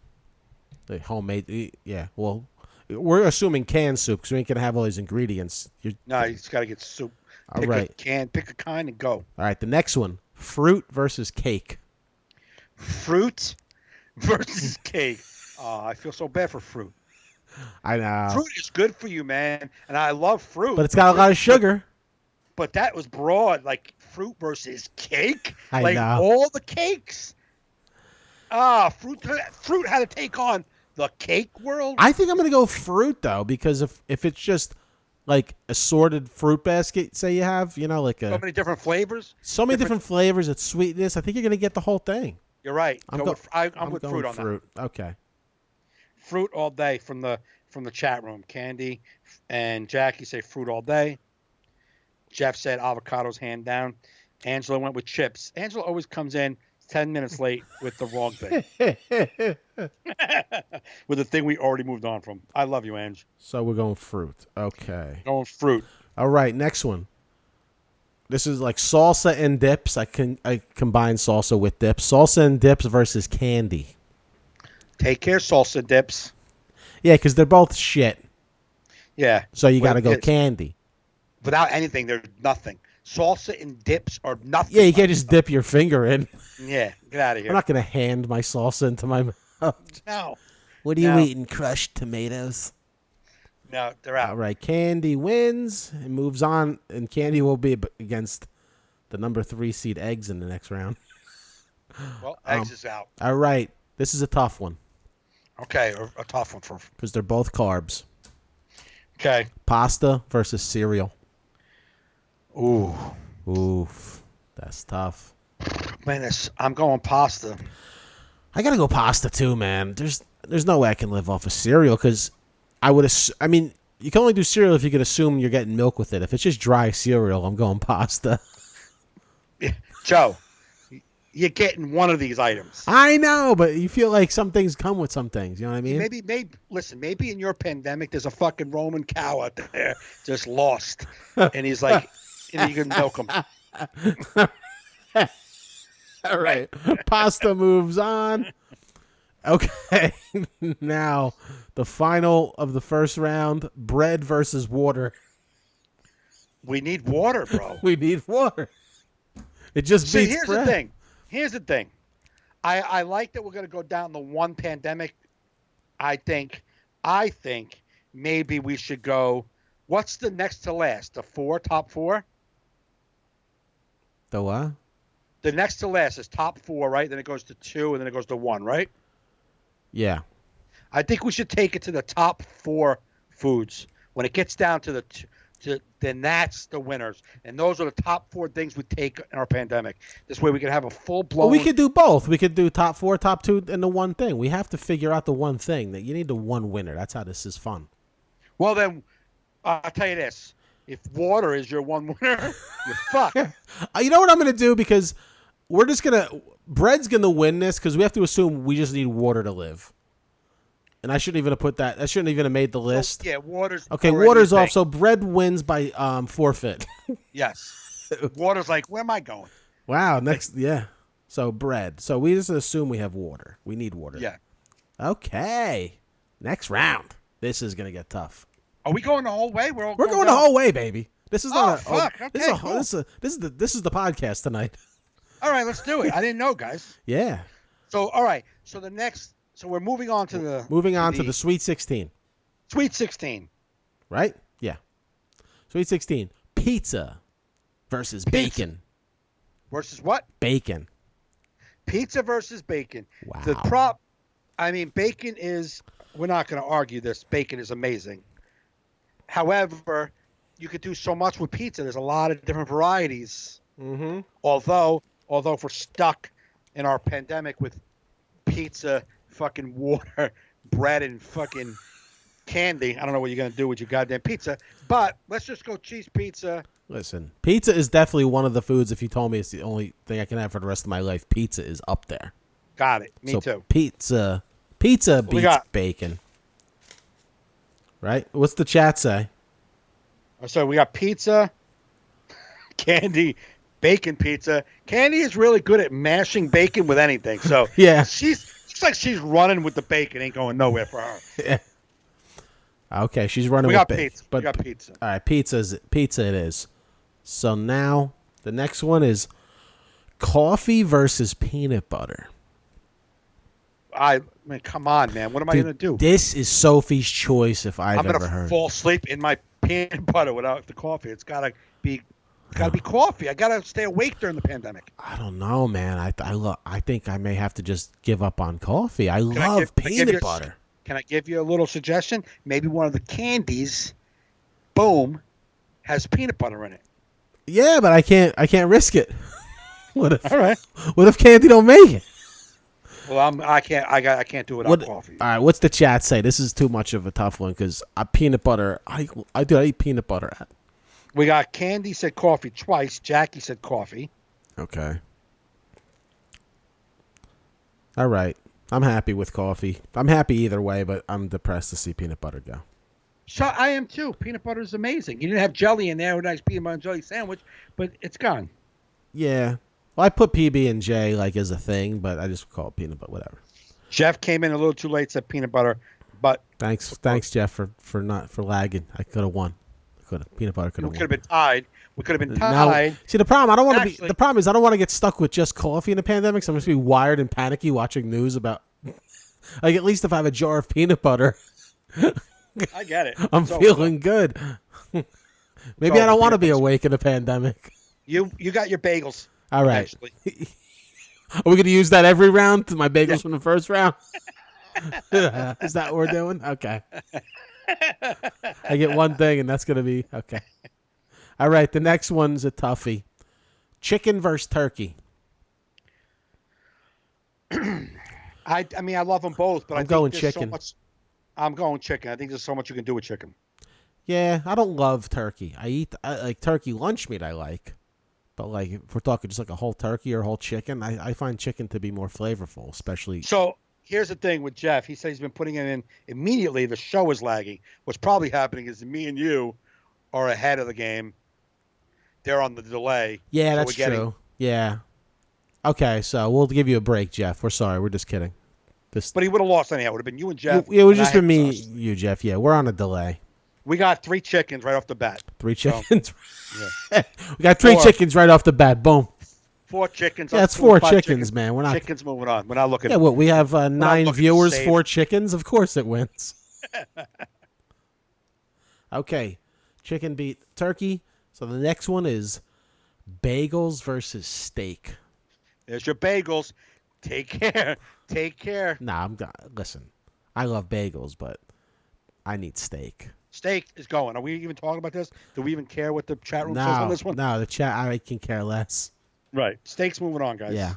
S2: The homemade, yeah. Well, we're assuming canned soup because we ain't gonna have all these ingredients.
S3: No, you just gotta get soup.
S2: All right.
S3: Pick a kind and go.
S2: All right, the next one: fruit versus cake.
S3: Fruit versus cake. Oh, I feel so bad for fruit.
S2: I know.
S3: Fruit is good for you, man, and I love fruit.
S2: But it's got a lot of sugar.
S3: But that was broad, like fruit versus cake.
S2: I know.
S3: All the cakes. Fruit had to take on the cake world.
S2: I think I'm gonna go fruit though, because if it's just like assorted fruit basket, say you have, like
S3: so many different flavors.
S2: So many different flavors. It's sweetness. I think you're gonna get the whole thing.
S3: You're right. I'm with fruit on
S2: that. Okay.
S3: Fruit all day from the chat room. Candy and Jackie say fruit all day. Jeff said avocados hand down. Angela went with chips. Angela always comes in 10 minutes late with the wrong thing. With the thing we already moved on from. I love you, Ange.
S2: So we're going fruit. Okay.
S3: Going fruit.
S2: All right, next one. This is like salsa and dips. I combine salsa with dips. Salsa and dips versus candy.
S3: Take care, salsa dips.
S2: Yeah, because they're both shit.
S3: Yeah.
S2: So you got to go candy.
S3: Without anything, there's nothing. Salsa and dips are nothing.
S2: Yeah, you can't just dip your finger in.
S3: Yeah, get out of here.
S2: I'm not going to hand my salsa into my mouth.
S3: No.
S2: What are you eating? Crushed tomatoes?
S3: No, they're out.
S2: All right, Candy wins and moves on, and Candy will be against the number 3 seed Eggs in the next round.
S3: Well, Eggs is out.
S2: All right, this is a tough one.
S3: Okay, a tough one
S2: because they're both carbs.
S3: Okay.
S2: Pasta versus cereal.
S3: Oof,
S2: that's tough.
S3: Man, I'm going pasta.
S2: I gotta go pasta too, man. There's no way I can live off of cereal because I mean, you can only do cereal if you can assume you're getting milk with it. If it's just dry cereal, I'm going pasta.
S3: Yeah, Joe, you're getting one of these items.
S2: I know, but you feel like some things come with some things. You know what I mean?
S3: Maybe in your pandemic, there's a fucking Roman cow out there just lost, and he's like, and you can milk him.
S2: All right, pasta moves on. Okay, now the final of the first round: bread versus water.
S3: We need water, bro.
S2: We need water. It just beats
S3: here's
S2: bread.
S3: Here's the thing. I like that we're going to go down the one pandemic. I think maybe we should go. What's the next to last? The top four?
S2: The what?
S3: The next to last is top 4, right? Then it goes to 2, and then it goes to 1, right?
S2: Yeah.
S3: I think we should take it to the top 4 foods. When it gets down to then that's the winners. And those are the top 4 things we take in our pandemic. This way we can have a full-blown...
S2: Well, we could do both. We could do top 4, top 2, and the one thing. We have to figure out the one thing. That you need the one winner. That's how this is fun.
S3: Well, then, I'll tell you this. If water is your one winner, you're fucked.
S2: You know what I'm going to do? Because we're just going to... Bread's going to win this because we have to assume we just need water to live. And I shouldn't even have put that. I shouldn't even have made the list.
S3: Yeah, water's
S2: okay. Water's off. So bread wins by forfeit.
S3: Yes. Water's like, where am I going?
S2: Wow. Next, yeah. So bread. So we just assume we have water. We need water.
S3: Yeah.
S2: Okay. Next round. This is gonna get tough.
S3: Are we going the whole way? We're
S2: going the whole way, baby. This is not.
S3: Fuck. Okay,
S2: this is the podcast tonight.
S3: All right, let's do it. I didn't know, guys.
S2: Yeah.
S3: So all right. So the next. So we're moving on to the
S2: Sweet 16.
S3: Sweet 16.
S2: Right? Yeah. Sweet 16. Pizza versus bacon.
S3: Versus what?
S2: Bacon.
S3: Pizza versus bacon.
S2: Wow.
S3: Bacon is, we're not going to argue this. Bacon is amazing. However, you could do so much with pizza. There's a lot of different varieties.
S2: Mm-hmm.
S3: Although if we're stuck in our pandemic with pizza, fucking water, bread, and fucking candy, I don't know what you're going to do with your goddamn pizza. But let's just go cheese pizza.
S2: Listen, pizza is definitely one of the foods. If you told me it's the only thing I can have for the rest of my life, pizza is up there.
S3: Got it. Me too.
S2: Pizza beats bacon. Right? What's the chat say?
S3: So we got pizza, candy, bacon pizza. Candy is really good at mashing bacon with anything. So
S2: yeah,
S3: looks like she's running with the bacon. Ain't going nowhere for her.
S2: Yeah. Okay, she's running
S3: with
S2: bacon.
S3: Pizza. We got pizza.
S2: All right, pizza it is. So now the next one is coffee versus peanut butter.
S3: Come on, man. What am I going to do?
S2: This is Sophie's choice if I've ever heard.
S3: I'm going to fall asleep in my peanut butter without the coffee. It's got to be coffee. I got to stay awake during the pandemic.
S2: I don't know, man. I think I may have to just give up on coffee. I love peanut butter.
S3: Can I give you a little suggestion? Maybe one of the candies, boom, has peanut butter in it.
S2: Yeah, but I can't risk it.
S3: All right.
S2: What if candy don't make it?
S3: Well, I can't do it without coffee.
S2: All right, what's the chat say? This is too much of a tough one because peanut butter. I eat peanut butter.
S3: We got Candy said coffee twice. Jackie said coffee.
S2: Okay. All right. I'm happy with coffee. I'm happy either way, but I'm depressed to see peanut butter go.
S3: So I am too. Peanut butter is amazing. You didn't have jelly in there, a nice peanut butter and jelly sandwich, but it's gone.
S2: Yeah. Well, I put PB and J like as a thing, but I just call it peanut butter. Whatever.
S3: Jeff came in a little too late, said peanut butter, but
S2: Thanks, Jeff, for lagging. I could have won. Peanut butter could
S3: we
S2: have
S3: could
S2: won.
S3: have been tied. We could have been
S2: Now,
S3: tied.
S2: see, the problem I don't want to be.
S3: Actually-
S2: The problem is I don't want to get stuck with just coffee in the pandemic. So I'm just be wired and panicky watching news about. Like at least if I have a jar of peanut butter,
S3: I get it.
S2: I'm feeling good. Maybe I don't want to be awake in a pandemic.
S3: You got your bagels.
S2: All right.
S3: Actually.
S2: Are we going to use that every round? My bagels from the first round? Is that what we're doing? Okay. I get one thing, and that's going to be okay. All right. The next one's a toughie. Chicken versus turkey.
S3: I mean, I love them both, but
S2: I'm
S3: I think
S2: going
S3: there's
S2: chicken.
S3: So much, I'm going chicken. I think there's so much you can do with chicken.
S2: Yeah, I don't love turkey. I like turkey lunch meat I like. But like if we're talking just like a whole turkey or a whole chicken, I find chicken to be more flavorful, especially.
S3: So here's the thing with Jeff. He said he's been putting it in immediately. The show is lagging. What's probably happening is me and you are ahead of the game. They're on the delay.
S2: Yeah,
S3: so
S2: that's true. Yeah. Okay, so we'll give you a break, Jeff. We're sorry. We're just kidding.
S3: But he would have lost anyhow. It would have been you and Jeff.
S2: It would
S3: and
S2: just
S3: I
S2: been
S3: had
S2: me,
S3: us.
S2: you, Jeff. Yeah, we're on a delay.
S3: We got 3 chickens right off the bat.
S2: 3 chickens.
S3: Yeah.
S2: We got 3
S3: 4.
S2: chickens right off the bat. Boom.
S3: 4 chickens.
S2: Yeah,
S3: I'm
S2: it's
S3: doing
S2: 4
S3: 5
S2: chickens, man. We're not.
S3: Chickens moving on. We're not looking.
S2: Yeah, what we have 9
S3: looking to
S2: viewers,
S3: save.
S2: 4 chickens. Of course, it wins. Okay, chicken beat turkey. So the next one is bagels versus steak.
S3: There's your bagels. Take care. Take care.
S2: Nah, listen. I love bagels, but I need steak.
S3: Steak is going. Are we even talking about this? Do we even care what the chat room says on this one?
S2: No, the chat. I can care less.
S3: Right. Steak's moving on, guys.
S2: Yeah.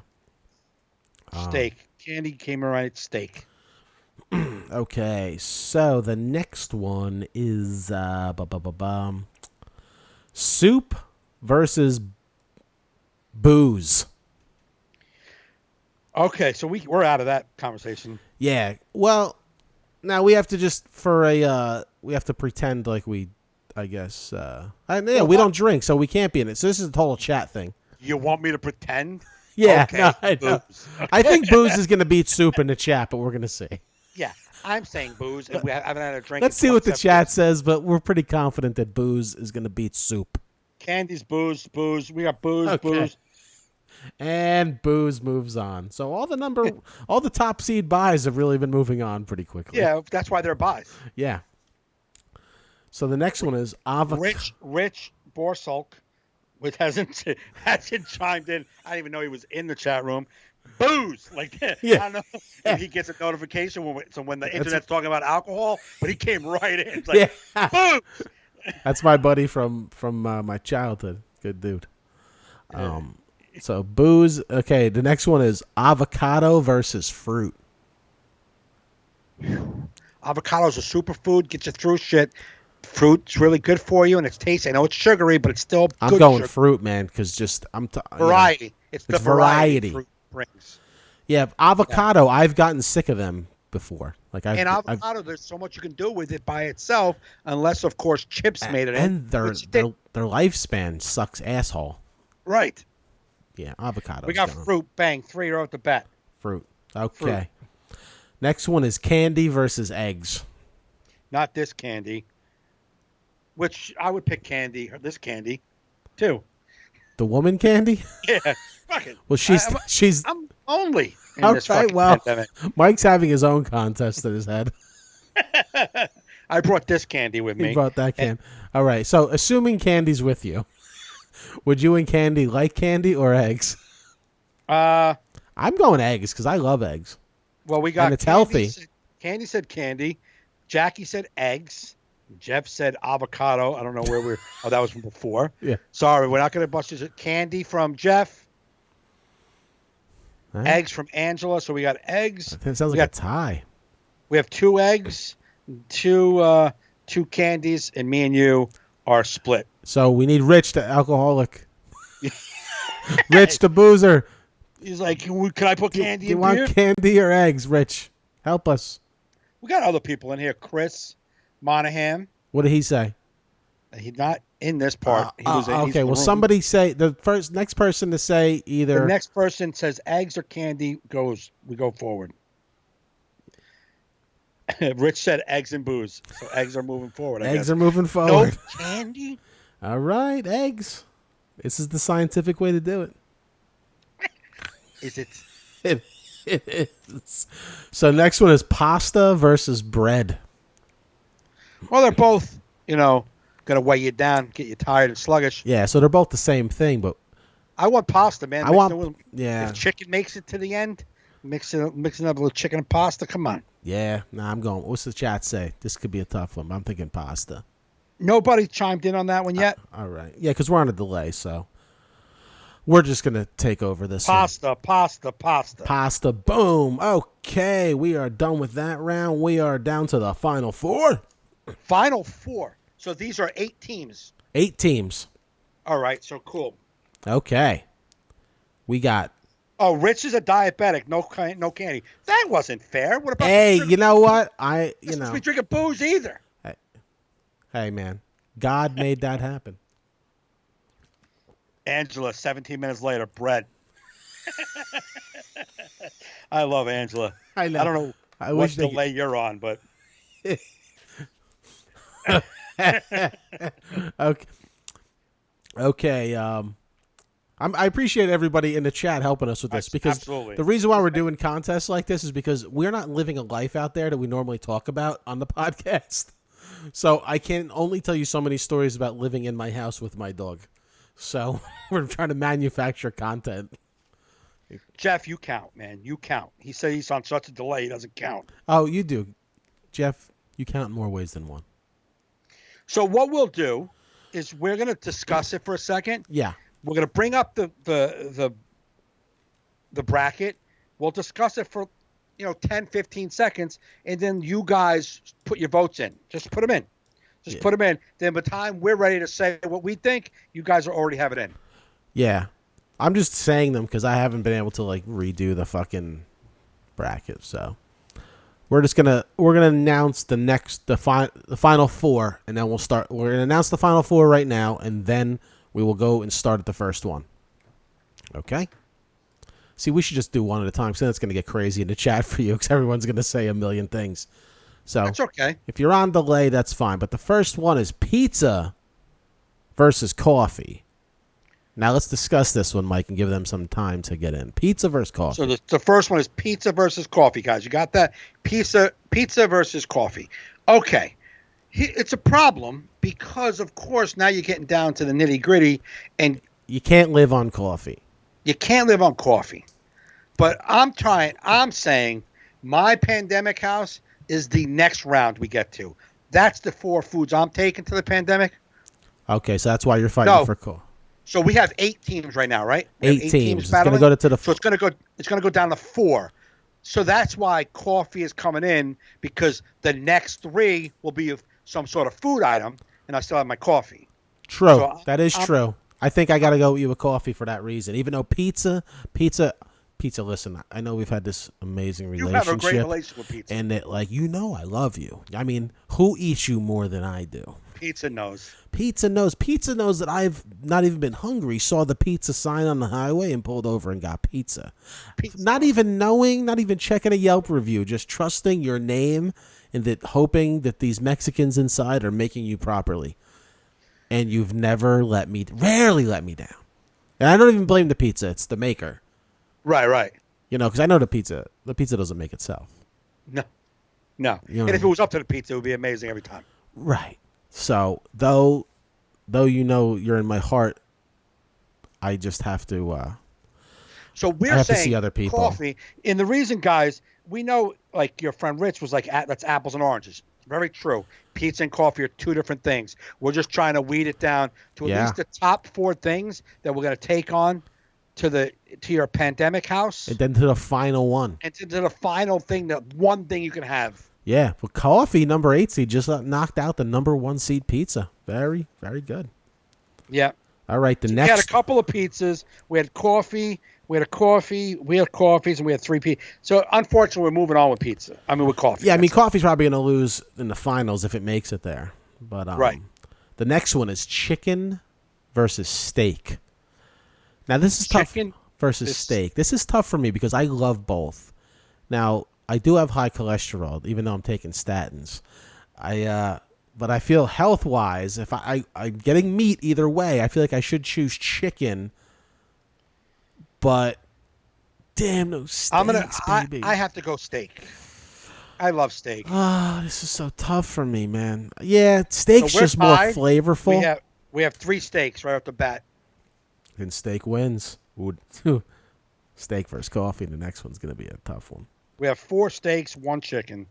S3: Steak. Candy came right. Steak.
S2: Okay, so the next one is soup versus booze.
S3: Okay, so we're out of that conversation.
S2: Yeah. Well, now we have to we have to pretend like we, I guess. We don't drink, so we can't be in it. So this is a total chat thing.
S3: You want me to pretend?
S2: Yeah.
S3: Okay,
S2: No, I know.
S3: booze.
S2: I think booze is going to beat soup in the chat, but we're going to see.
S3: Yeah, I'm saying booze, and we haven't had a drink.
S2: Let's
S3: in
S2: see what the
S3: 27
S2: chat says, but we're pretty confident that booze is going to beat soup.
S3: Candy's booze. We got booze.
S2: Okay.
S3: Booze.
S2: And booze moves on. So all the top seed buys have really been moving on pretty quickly.
S3: Yeah, that's why they're buys.
S2: Yeah. So the next one is avocado.
S3: Rich Borsulk, which hasn't chimed in. I didn't even know he was in the chat room. Booze, like
S2: Yeah.
S3: I don't know if he gets a notification when the internet's talking about alcohol, but he came right in. It's like,
S2: Yeah.
S3: booze.
S2: That's my buddy from my childhood. Good dude. So booze. Okay, the next one is avocado versus fruit.
S3: Avocado's a superfood. Gets you through shit. Fruit's really good for you, and it's tasty. I know it's sugary, but it's still
S2: I'm
S3: good
S2: going
S3: sugar.
S2: fruit, man, because just
S3: Variety. It's the variety
S2: variety.
S3: fruit brings.
S2: Yeah, avocado. I've gotten sick of them before. Like
S3: And avocado, there's so much you can do with it by itself, unless, of course, chips made it in.
S2: and their
S3: which they-
S2: lifespan sucks asshole.
S3: right.
S2: Yeah, avocado.
S3: We got fruit. Bang. 3 right off the bat.
S2: Fruit. Okay. Next one is candy versus eggs.
S3: Not this candy. Which I would pick candy, or this candy, too.
S2: The woman candy?
S3: Yeah. Fuck it.
S2: Well, she's.
S3: I'm only in
S2: All
S3: this
S2: right,
S3: fucking
S2: well,
S3: pandemic.
S2: Mike's having his own contest in his head.
S3: I brought this candy with me.
S2: He brought that can. All right. So, assuming candy's with you, would you and Candy like candy or eggs? I'm going eggs because I love eggs.
S3: Well, we got
S2: And it's healthy.
S3: Candy said candy. Jackie said eggs. Jeff said avocado. I don't know where we're. Oh, that was from before.
S2: Yeah.
S3: Sorry, we're not going to bust this. Candy from Jeff.
S2: All right.
S3: Eggs from Angela. So we got eggs.
S2: That sounds
S3: We
S2: like a
S3: got-
S2: tie.
S3: We have 2 eggs, two candies, and me and you are split.
S2: So, we need Rich, the alcoholic. Rich, the boozer.
S3: He's like, can I put candy
S2: Do you
S3: in
S2: want
S3: beer?
S2: candy or eggs, Rich? Help us.
S3: We got other people in here. Chris Monahan.
S2: What did he say?
S3: He's not in this part.
S2: Okay. Well, somebody say next person to say either.
S3: The next person says eggs or candy we go forward. Rich said eggs and booze, so eggs are moving forward.
S2: Eggs are moving forward.
S3: No candy.
S2: All right, eggs. This is the scientific way to do it.
S3: Is it?
S2: It is. So next one is pasta versus bread.
S3: Well, they're both, going to weigh you down, get you tired and sluggish.
S2: Yeah, so they're both the same thing, but
S3: I want pasta, man.
S2: Yeah.
S3: If chicken makes it to the end, mixing up a little chicken and pasta. Come on.
S2: Yeah, I'm going. What's the chat say? This could be a tough one. I'm thinking pasta.
S3: Nobody chimed in on that one yet.
S2: All right. Yeah, because we're on a delay, so we're just going to take over this
S3: Pasta.
S2: Pasta. Boom. Okay, we are done with that round. We are down to the final four.
S3: Final four. So these are 8 teams.
S2: 8 teams.
S3: All right, so cool.
S2: Okay. We got...
S3: Oh, Rich is a diabetic. No candy. That wasn't fair. What about...
S2: Hey, you know what?
S3: Supposed to be drinking booze either.
S2: Hey, man. God made that happen.
S3: Angela, 17 minutes later, bread. I love Angela.
S2: I know.
S3: I don't know what delay you're on, but...
S2: Okay. I appreciate everybody in the chat helping us with this, because the reason why we're doing contests like this is because we're not living a life out there that we normally talk about on the podcast. So I can only tell you so many stories about living in my house with my dog. So we're trying to manufacture content.
S3: Jeff, you count, man. You count. He said he's on such a delay, he doesn't count.
S2: Oh, you do. Jeff, you count in more ways than one.
S3: So what we'll do is we're going to discuss it for a second.
S2: Yeah.
S3: We're going to bring up the bracket. We'll discuss it for 10, 15 seconds, and then you guys put your votes in. Just put them in. Put them in. Then by the time we're ready to say what we think, you guys already have it in.
S2: Yeah. I'm just saying them because I haven't been able to redo the fucking bracket. So we're gonna announce the final four, and then we'll start. We're gonna announce the final four right now, and then we will go and start at the first one. Okay. See, we should just do one at a time, so that's gonna get crazy in the chat for you, because everyone's gonna say a million things. So
S3: that's okay.
S2: If you're on delay, that's fine. But the first one is pizza versus coffee. Now let's discuss this one, Mike, and give them some time to get in. Pizza versus coffee.
S3: So the first one is pizza versus coffee, guys. You got that? Pizza versus coffee. Okay. It's a problem because, of course, now you're getting down to the nitty-gritty. And
S2: you can't live on coffee.
S3: You can't live on coffee. But I'm saying my pandemic house is the next round we get to. That's the 4 foods I'm taking to the pandemic.
S2: Okay, so that's why you're fighting for coffee.
S3: So we have 8 teams right now, right?
S2: 8 teams. It's going to go to the.
S3: So it's going to go down to 4. So that's why coffee is coming in, because the next 3 will be some sort of food item, and I still have my coffee.
S2: True. So that is true. I think I got to go with you with coffee for that reason. Even though pizza. Listen, I know we've had this amazing relationship.
S3: You have a great relationship with pizza,
S2: and that, I love you. I mean, who eats you more than I do?
S3: Pizza knows.
S2: Pizza knows that I've not even been hungry, saw the pizza sign on the highway, and pulled over and got pizza. Not even knowing, not even checking a Yelp review, just trusting your name and hoping that these Mexicans inside are making you properly. And you've rarely let me down. And I don't even blame the pizza; it's the maker.
S3: Right.
S2: Because I know the pizza doesn't make itself.
S3: No. And if it was up to the pizza, it would be amazing every time.
S2: Right. So, though you're in my heart, I just have to.
S3: So we're saying
S2: to see other people.
S3: Coffee, and the reason, guys, we know, your friend Rich was that's apples and oranges. Very true. Pizza and coffee are 2 different things. We're just trying to weed it down to at least the top 4 things that we're going to take on to your pandemic house,
S2: and then to the final one,
S3: and to the final thing, the one thing you can have.
S2: Yeah, well, coffee, number 8 seed, just knocked out the number 1 seed pizza. Very, very good.
S3: Yeah.
S2: All right, next.
S3: We had a couple of pizzas. We had coffee. We had coffees, and we had 3 pizzas. So, unfortunately, we're moving on with pizza. With coffee.
S2: Yeah, coffee's probably going to lose in the finals if it makes it there. But
S3: right.
S2: the next one is chicken versus steak. Now this is
S3: Chicken
S2: tough versus steak. This is tough for me because I love both. Now I do have high cholesterol, even though I'm taking statins. But I feel health wise, if I'm getting meat either way, I feel like I should choose chicken. But damn those steaks, baby.
S3: I have to go steak. I love steak.
S2: Oh, this is so tough for me, man. Yeah, steak's just more flavorful.
S3: We have 3 steaks right off the bat.
S2: And steak wins. Steak versus coffee. The next one's going to be a tough one.
S3: We have 4 steaks, 1 chicken.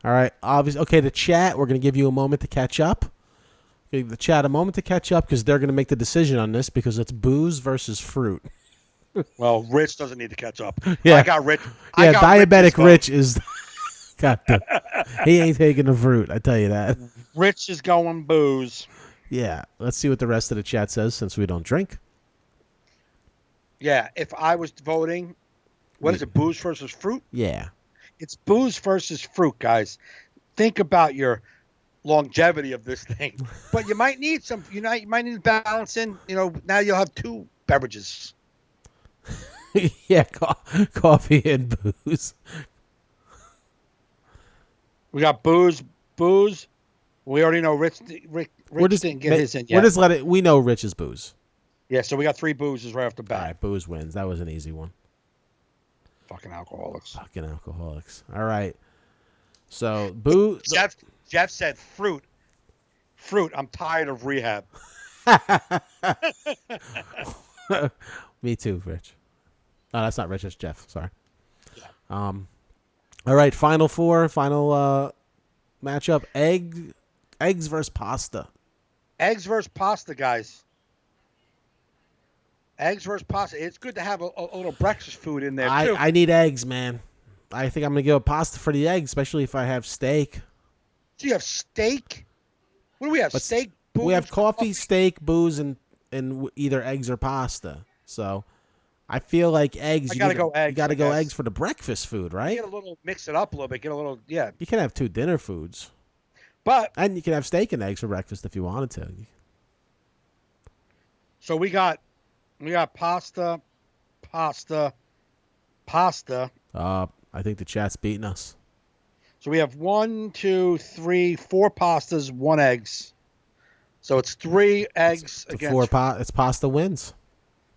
S2: All right. Obviously, okay, the chat, we're going to give you a moment to catch up. Give the chat a moment to catch up because they're going to make the decision on this because it's booze versus fruit.
S3: Well, Rich doesn't need to catch up.
S2: Yeah.
S3: I got Rich.
S2: Yeah, diabetic Rich is... he ain't taking the fruit, I tell you that.
S3: Rich is going booze.
S2: Yeah. Let's see what the rest of the chat says since we don't drink.
S3: Yeah, if I was voting, what is it, booze versus fruit?
S2: Yeah.
S3: It's booze versus fruit, guys. Think about your longevity of this thing. But you might need some, you might need to balance in, now you'll have 2 beverages.
S2: Yeah, coffee and booze.
S3: We got booze. We already know Rich didn't get his in yet.
S2: We know Rich is booze.
S3: Yeah, so we got 3 boozes right off the bat.
S2: All right, booze wins. That was an easy one.
S3: Fucking alcoholics.
S2: All right. So, booze.
S3: Jeff said fruit. I'm tired of rehab.
S2: Me too, Rich. No, that's not Rich. That's Jeff. Sorry. Yeah. All right, final 4. Final matchup. Eggs versus pasta.
S3: Eggs versus pasta, guys. Eggs versus pasta. It's good to have a little breakfast food in there, too.
S2: I need eggs, man. I think I'm going to go pasta for the eggs, especially if I have steak.
S3: So you have steak? What do we have? Steak, booze?
S2: We have coffee, steak, booze, and either eggs or pasta. So I feel like eggs.
S3: You got to go eggs.
S2: You got to go eggs for the breakfast food, right?
S3: Mix it up a little bit. Get a little, yeah.
S2: You can have 2 dinner foods. And you can have steak and eggs for breakfast if you wanted to.
S3: So we got pasta.
S2: I think the chat's beating us.
S3: So we have 1, 2, 3, 4 pastas, 1 eggs. So it's 3 eggs against
S2: 4. It's pasta wins.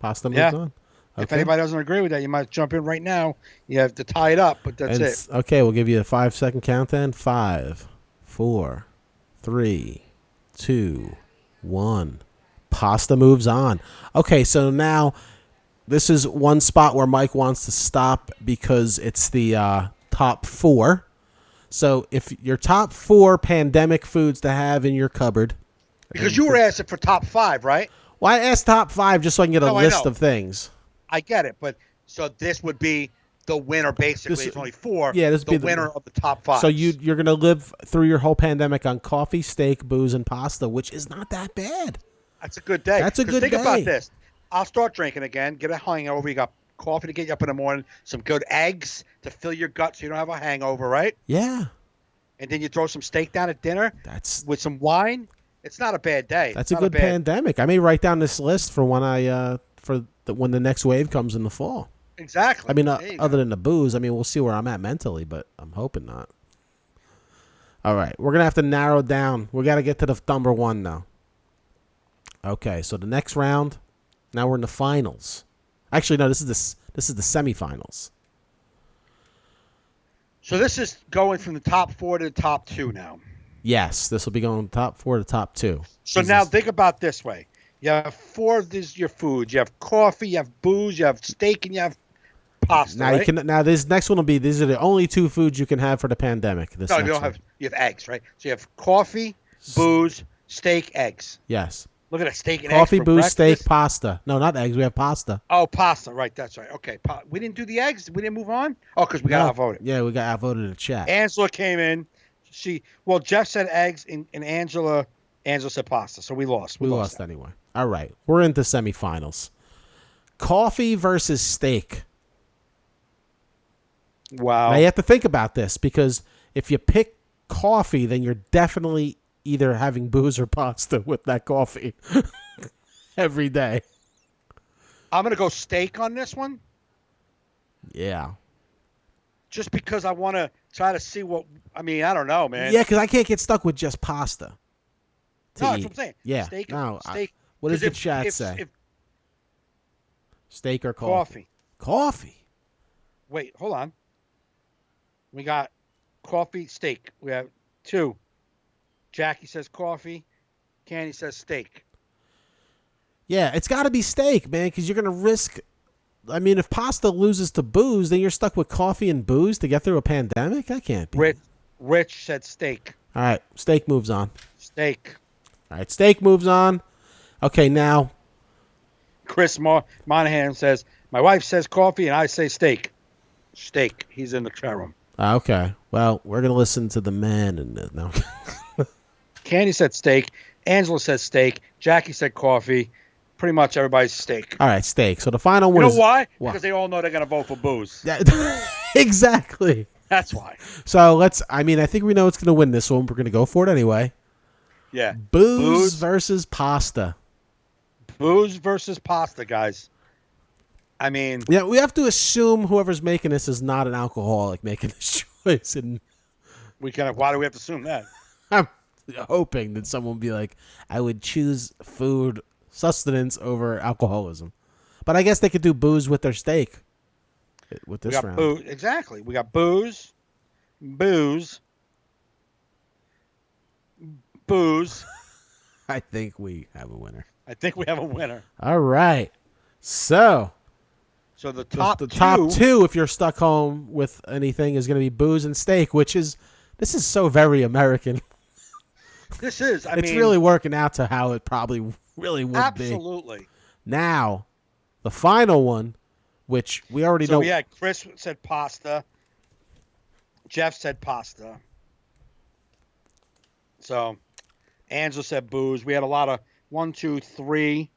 S2: Pasta moves on. Okay.
S3: If anybody doesn't agree with that, you might jump in right now. You have to tie it up, but that's it.
S2: Okay, we'll give you a 5-second countdown. 5, 4, 3, 2, 1. Pasta moves on. Okay, so now this is one spot where Mike wants to stop because it's the top 4. So if your top 4 pandemic foods to have in your cupboard.
S3: Because you were asking for top 5, right?
S2: Well, I asked top 5 just so I can get a list of things.
S3: I get it, but so this would be the winner, basically. It's only 4.
S2: Yeah, this would be the
S3: winner of the top 5.
S2: So you're going to live through your whole pandemic on coffee, steak, booze, and pasta, which is not that bad.
S3: That's a good day.
S2: Think
S3: about this. I'll start drinking again, get a hangover. You got coffee to get you up in the morning, some good eggs to fill your gut so you don't have a hangover, right?
S2: Yeah. And
S3: then you throw some steak down at dinner with some wine. It's not a bad day.
S2: That's a good pandemic. I may write down this list for when when the next wave comes in the fall.
S3: Exactly.
S2: I mean, other than the booze, I mean, we'll see where I'm at mentally, but I'm hoping not. All right, we're gonna have to narrow down. We got to get to the number 1 now. Okay, so the next round. Now we're in the finals. Actually, no, this is the semifinals.
S3: So this is going from the top 4 to the top 2 now.
S2: Yes, this will be going top 4 to top 2.
S3: So now think about it this way. You have 4 of these your foods. You have coffee, you have booze, you have steak, and you have pasta.
S2: Now
S3: right?
S2: Now this next one will be. These are the only 2 foods you can have for the pandemic.
S3: You have eggs, right? So you have coffee, booze, steak, eggs.
S2: Yes.
S3: Look at that steak and
S2: coffee,
S3: eggs.
S2: Coffee, booze,
S3: breakfast.
S2: steak, pasta. No, not eggs. We have pasta.
S3: Oh, pasta. Right, that's right. Okay, we didn't do the eggs. We didn't move on. Oh, because we got outvoted.
S2: Yeah, we got outvoted in the chat.
S3: Angela came in. Jeff said eggs, and Angela said pasta. So we lost.
S2: We lost anyway. All right, we're into semifinals. Coffee versus steak.
S3: Wow.
S2: Now you have to think about this because if you pick coffee, then you're definitely either having booze or pasta with that coffee every day.
S3: I'm going to go steak on this one.
S2: Yeah.
S3: Just because I want to try to see what... I mean, I don't know, man.
S2: Yeah, because I can't get stuck with just pasta.
S3: No, that's what I'm saying.
S2: Yeah.
S3: Steak.
S2: What does the chat say? Steak or coffee? Coffee.
S3: Wait, hold on. We got coffee, steak. We have 2. Jackie says coffee. Candy says steak.
S2: Yeah, it's got to be steak, man, because you're going to risk... I mean, if pasta loses to booze, then you're stuck with coffee and booze to get through a pandemic? That can't be.
S3: Rich said steak.
S2: All right, steak moves on.
S3: Steak.
S2: All right, steak moves on. Okay, now...
S3: Chris Monahan says, my wife says coffee and I say steak. Steak. He's in the chat room.
S2: Okay. Well, we're going to listen to the man. No.
S3: Candy said steak. Angela says steak. Jackie said coffee. Pretty much everybody's steak.
S2: All right, steak. So the final one
S3: is... You know why?
S2: What?
S3: Because they all know they're going to vote for booze.
S2: Exactly.
S3: That's why.
S2: So I think we know what's going to win this one. We're going to go for it anyway.
S3: Yeah.
S2: Booze versus pasta.
S3: Booze versus pasta, guys. I mean...
S2: Yeah, we have to assume whoever's making this is not an alcoholic making this choice. And
S3: why do we have to assume that?
S2: I'm hoping that someone will be like, I would choose food sustenance over alcoholism. But I guess they could do booze with their steak with this round.
S3: Booze. Exactly. We got booze.
S2: I think we have a winner.
S3: All
S2: right. So
S3: the top
S2: two, if you're stuck home with anything, is going to be booze and steak, this is so very American.
S3: This is.
S2: It's really working out to how it probably really would be.
S3: Absolutely.
S2: Now, the final one, which we already know.
S3: Yeah, Chris said pasta. Jeff said pasta. So, Angela said booze. We had a lot of 1, 2, 3,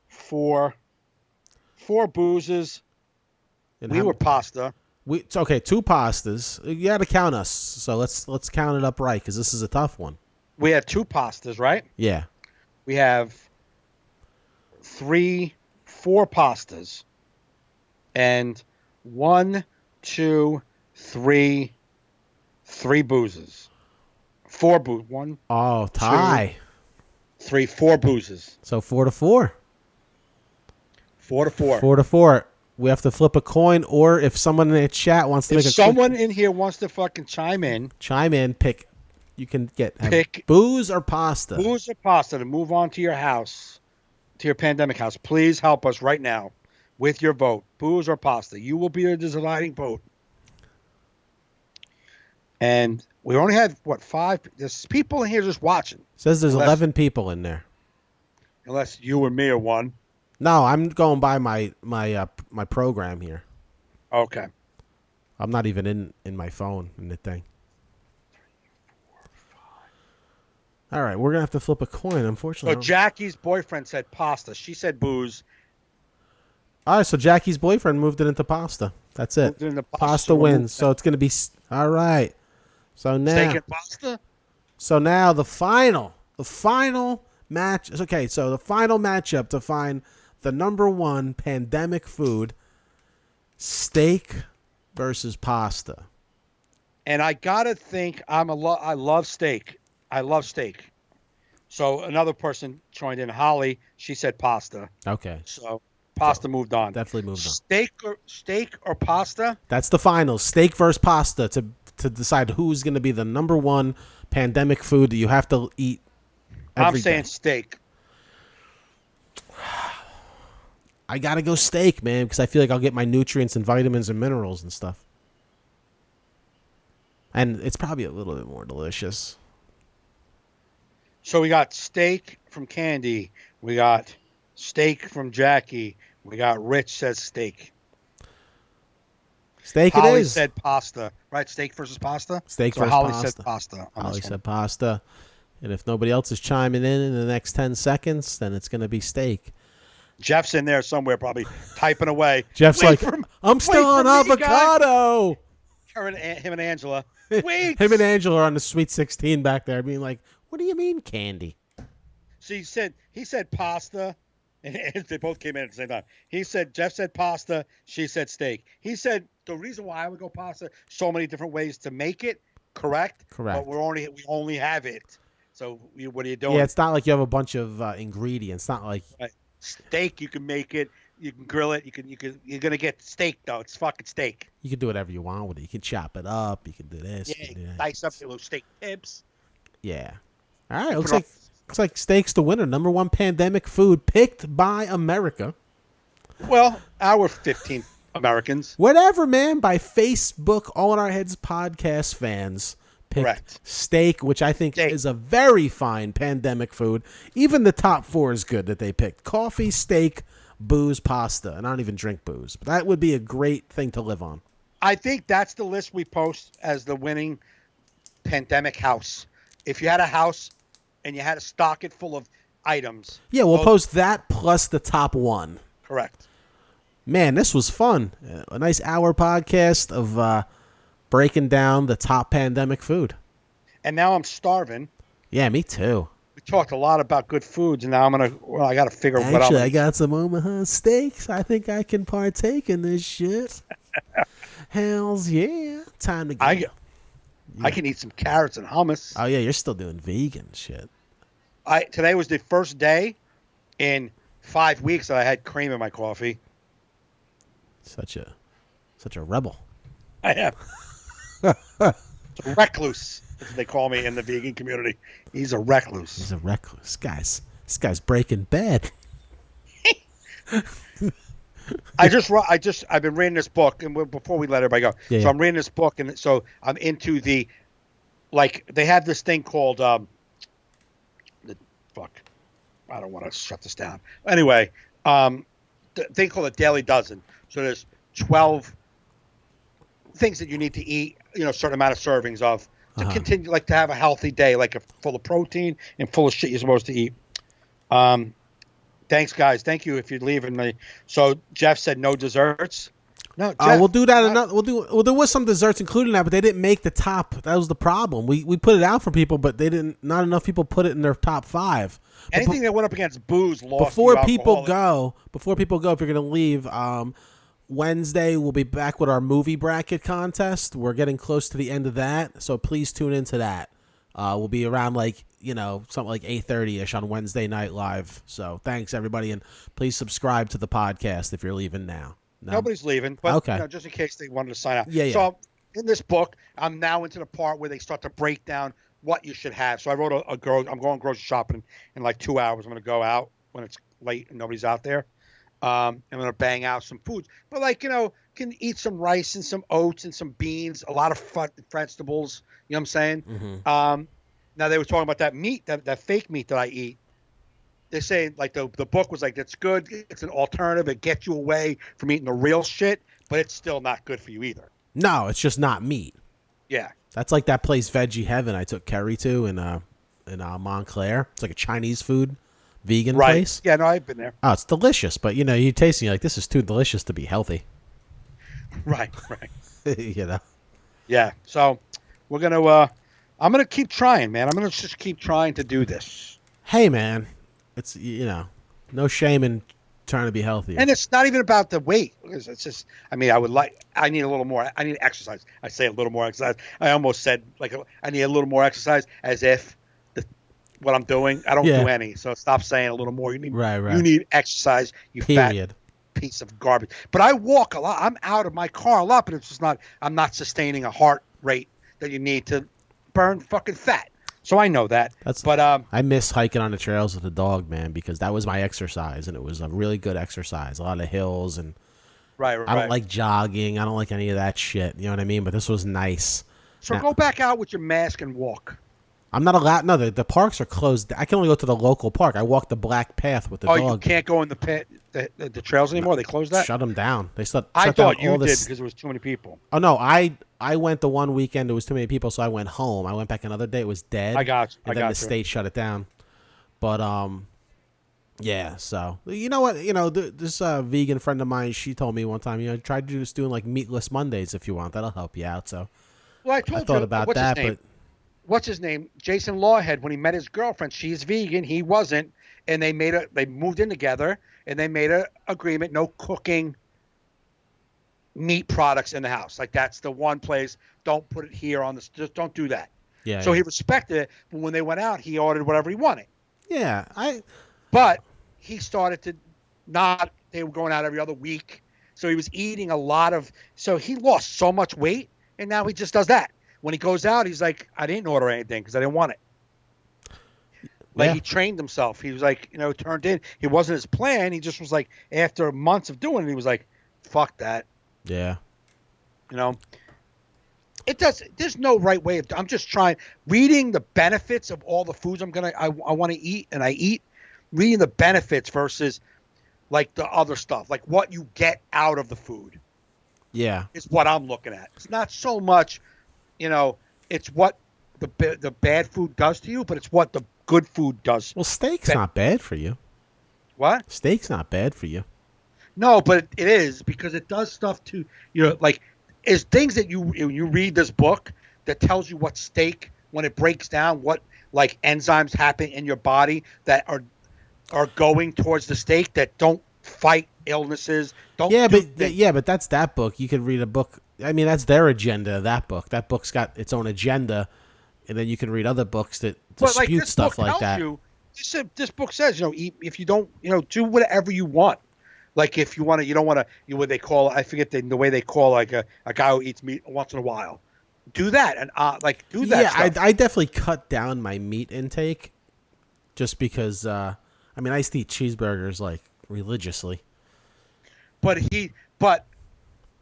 S3: 4 boozes.
S2: And
S3: we were pasta.
S2: It's okay, 2 pastas. You got to count us. So let's count it up right because this is a tough one.
S3: We had 2 pastas, right?
S2: Yeah.
S3: We have 4 pastas, and 1, 2, 3 boozes. 4 boozes. 1.
S2: Oh, tie.
S3: 2, 3, 4 boozes.
S2: So 4-4.
S3: 4-4.
S2: 4-4. We have to flip a coin, or if someone in the chat wants to
S3: in here wants to fucking chime in,
S2: pick. You can pick booze or pasta.
S3: Booze or pasta to move on to your house, to your pandemic house. Please help us right now with your vote. Booze or pasta. You will be the deciding vote. And we only had, 5? There's people in here just watching.
S2: It says there's 11 people in there.
S3: Unless you or me are one.
S2: No, I'm going by my program here.
S3: Okay.
S2: I'm not even in my phone in the thing. All right, we're going to have to flip a coin, unfortunately.
S3: So Jackie's boyfriend said pasta. She said booze.
S2: All right, so Jackie's boyfriend moved it into pasta. That's it. Pasta wins. So it's going to be... All right. So now...
S3: Steak and pasta?
S2: So now the final match... Okay, so the final matchup to find the number 1 pandemic food, steak versus pasta.
S3: And I got to think, I love steak. I love steak. So another person joined in, Holly. She said pasta.
S2: Okay.
S3: So pasta moved on.
S2: Definitely moved on.
S3: Steak or pasta?
S2: That's the final. Steak versus pasta to decide who's going to be the number 1 pandemic food that you have to eat every day.
S3: I'm saying steak.
S2: I got to go steak, man, because I feel like I'll get my nutrients and vitamins and minerals and stuff. And it's probably a little bit more delicious.
S3: So we got steak from Candy. We got steak from Jackie. We got Rich says steak.
S2: Steak
S3: Holly
S2: it is.
S3: said pasta. Right? Steak versus pasta?
S2: Steak
S3: so
S2: versus
S3: Holly
S2: pasta.
S3: said pasta.
S2: Holly said pasta. And if nobody else is chiming in the next 10 seconds, then it's going to be steak.
S3: Jeff's in there somewhere probably typing away.
S2: Jeff's I'm still on avocado.
S3: Him and Angela.
S2: Wait. Him and Angela are on the Sweet 16 back there being like, What do you mean candy?
S3: So he said pasta, and they both came in at the same time. Jeff said pasta, she said steak. He said the reason why I would go pasta, so many different ways to make it. Correct.
S2: Correct.
S3: But we only have it. So what are you doing?
S2: Yeah, it's not like you have a bunch of ingredients. Not like
S3: steak. You can make it. You can grill it. You're gonna get steak though. It's fucking steak.
S2: You can do whatever you want with it. You can chop it up. You can do this.
S3: Yeah, you can dice up your little steak tips.
S2: Yeah. All right. Looks like steak's the winner. Number one pandemic food picked by America.
S3: Well, our 15 Americans.
S2: Whatever, man. By Facebook, All in Our Heads podcast fans picked
S3: Correct.
S2: steak, which I think is a very fine pandemic food. Even the top 4 is good that they picked. Coffee, steak, booze, pasta. And I don't even drink booze. But that would be a great thing to live on.
S3: I think that's the list we post as the winning pandemic house. If you had a house and you had to stock it full of items.
S2: Yeah, we'll post that plus the top 1.
S3: Correct.
S2: Man, this was fun. A nice hour podcast of breaking down the top pandemic food.
S3: And now I'm starving.
S2: Yeah, me too.
S3: We talked a lot about good foods, and now I got to figure out what
S2: Actually, I got some Omaha steaks. I think I can partake in this shit. Hells yeah. Time to go.
S3: I can eat some carrots and hummus.
S2: Oh, yeah, you're still doing vegan shit.
S3: Today was the first day in 5 weeks that I had cream in my coffee.
S2: Such a rebel.
S3: I am. A recluse, as they call me in the vegan community. He's a recluse.
S2: He's a recluse. This guy's Breaking Bad.
S3: I've been reading this book, and before we let everybody go,
S2: yeah.
S3: I'm reading this book, and so I'm into they have this thing called I don't want to shut this down. Anyway, the thing called a Daily Dozen. So there's 12 things that you need to eat, a certain amount of servings of to continue, to have a healthy day, full of protein and full of shit you're supposed to eat. Thanks, guys. Thank you if you're leaving me. So Jeff said no desserts. No, Jeff,
S2: we'll do that. There was some desserts included in that, but they didn't make the top. That was the problem. We put it out for people, but they didn't. Not enough people put it in their top 5.
S3: Anything that went up against booze lost.
S2: Before people go, if you're going to leave, Wednesday we'll be back with our movie bracket contest. We're getting close to the end of that, so please tune into that. We'll be around something like 8:30ish on Wednesday night live. So thanks everybody, and please subscribe to the podcast if you're leaving now. No?
S3: Nobody's leaving, but
S2: okay.
S3: Just in case they wanted to sign up.
S2: Yeah.
S3: So in this book, I'm now into the part where they start to break down what you should have. So I wrote I'm going grocery shopping in like 2 hours. I'm going to go out when it's late and nobody's out there. I'm going to bang out some foods, but can eat some rice and some oats and some beans, a lot of vegetables. You know what I'm saying?
S2: Mm-hmm.
S3: Now they were talking about that meat, that fake meat that I eat. They say the book was like, that's good. It's an alternative. It gets you away from eating the real shit, but it's still not good for you either.
S2: No, it's just not meat.
S3: Yeah.
S2: That's like that place Veggie Heaven I took Kerry to in Montclair. It's like a Chinese food vegan place.
S3: Yeah, no, I've been there.
S2: Oh, it's delicious, but you taste it, you're like, this is too delicious to be healthy.
S3: Right.
S2: Yeah.
S3: So we're gonna I'm gonna keep trying, man. I'm gonna just keep trying to do this.
S2: Hey, man, it's no shame in trying to be healthy.
S3: And it's not even about the weight. It's just, I need a little more. I need exercise. I say a little more exercise. I almost said I need a little more exercise, as if what I'm doing, I don't do any. So stop saying a little more. You need You need exercise. You
S2: Period.
S3: Fat piece of garbage. But I walk a lot. I'm out of my car a lot, but it's just not. I'm not sustaining a heart rate that you need to burn fucking fat. So I know that. I
S2: miss hiking on the trails with the dog, man, because that was my exercise, and it was a really good exercise. A lot of hills, and
S3: right.
S2: I don't like jogging. I don't like any of that shit. You know what I mean? But this was nice.
S3: So go back out with your mask and walk.
S2: I'm not allowed. No, the parks are closed. I can only go to the local park. I walk the black path with the dog.
S3: Oh, you can't go in the trails anymore? No, they closed that?
S2: Shut them down. They shut
S3: I thought you
S2: all
S3: did
S2: this...
S3: because there was too many people.
S2: Oh, no. I went the one weekend. There was too many people, so I went home. I went back another day. It was dead.
S3: I got you.
S2: And then the state shut it down. But, yeah, so. You know what? This vegan friend of mine, she told me one time, try to just doing like meatless Mondays if you want. That'll help you out. So
S3: well, I
S2: thought about that, but
S3: what's his name? Jason Lawhead, when he met his girlfriend, she's vegan, he wasn't, and they moved in together, and they made a agreement, no cooking meat products in the house. Like, that's the one place. Don't put it here on this. Just don't do that.
S2: Yeah.
S3: So he respected it, but when they went out, he ordered whatever he wanted.
S2: Yeah,
S3: But he started to not. They were going out every other week, so he was eating a lot of. So he lost so much weight, and now he just does that. When he goes out, he's like, I didn't order anything because I didn't want it. Like, he trained himself. He was like, turned in. It wasn't his plan. He just was like, after months of doing it, he was like, fuck that.
S2: Yeah.
S3: It does. There's no right way of. I'm just reading the benefits of all the foods I want to eat, and I eat. Reading the benefits versus like the other stuff, like what you get out of the food.
S2: Yeah.
S3: Is what I'm looking at. It's not so much, it's what the bad food does to you, but it's what the good food does.
S2: Well, steak's not bad for you.
S3: What?
S2: Steak's not bad for you.
S3: No, but it is, because it does stuff to, like, is things that you read this book that tells you what steak, when it breaks down, what like enzymes happen in your body that are going towards the steak that don't fight illnesses.
S2: But that's that book. You could read a book. I mean, that's their agenda. That book's got its own agenda, and then you can read other books that dispute stuff like that.
S3: This book says, if you don't, do whatever you want. Like, if you want to, you don't want to, what they call, I forget the way they call, like a guy who eats meat once in a while. Do that and do that.
S2: Yeah, I definitely cut down my meat intake, just because. I used to eat cheeseburgers like religiously.
S3: But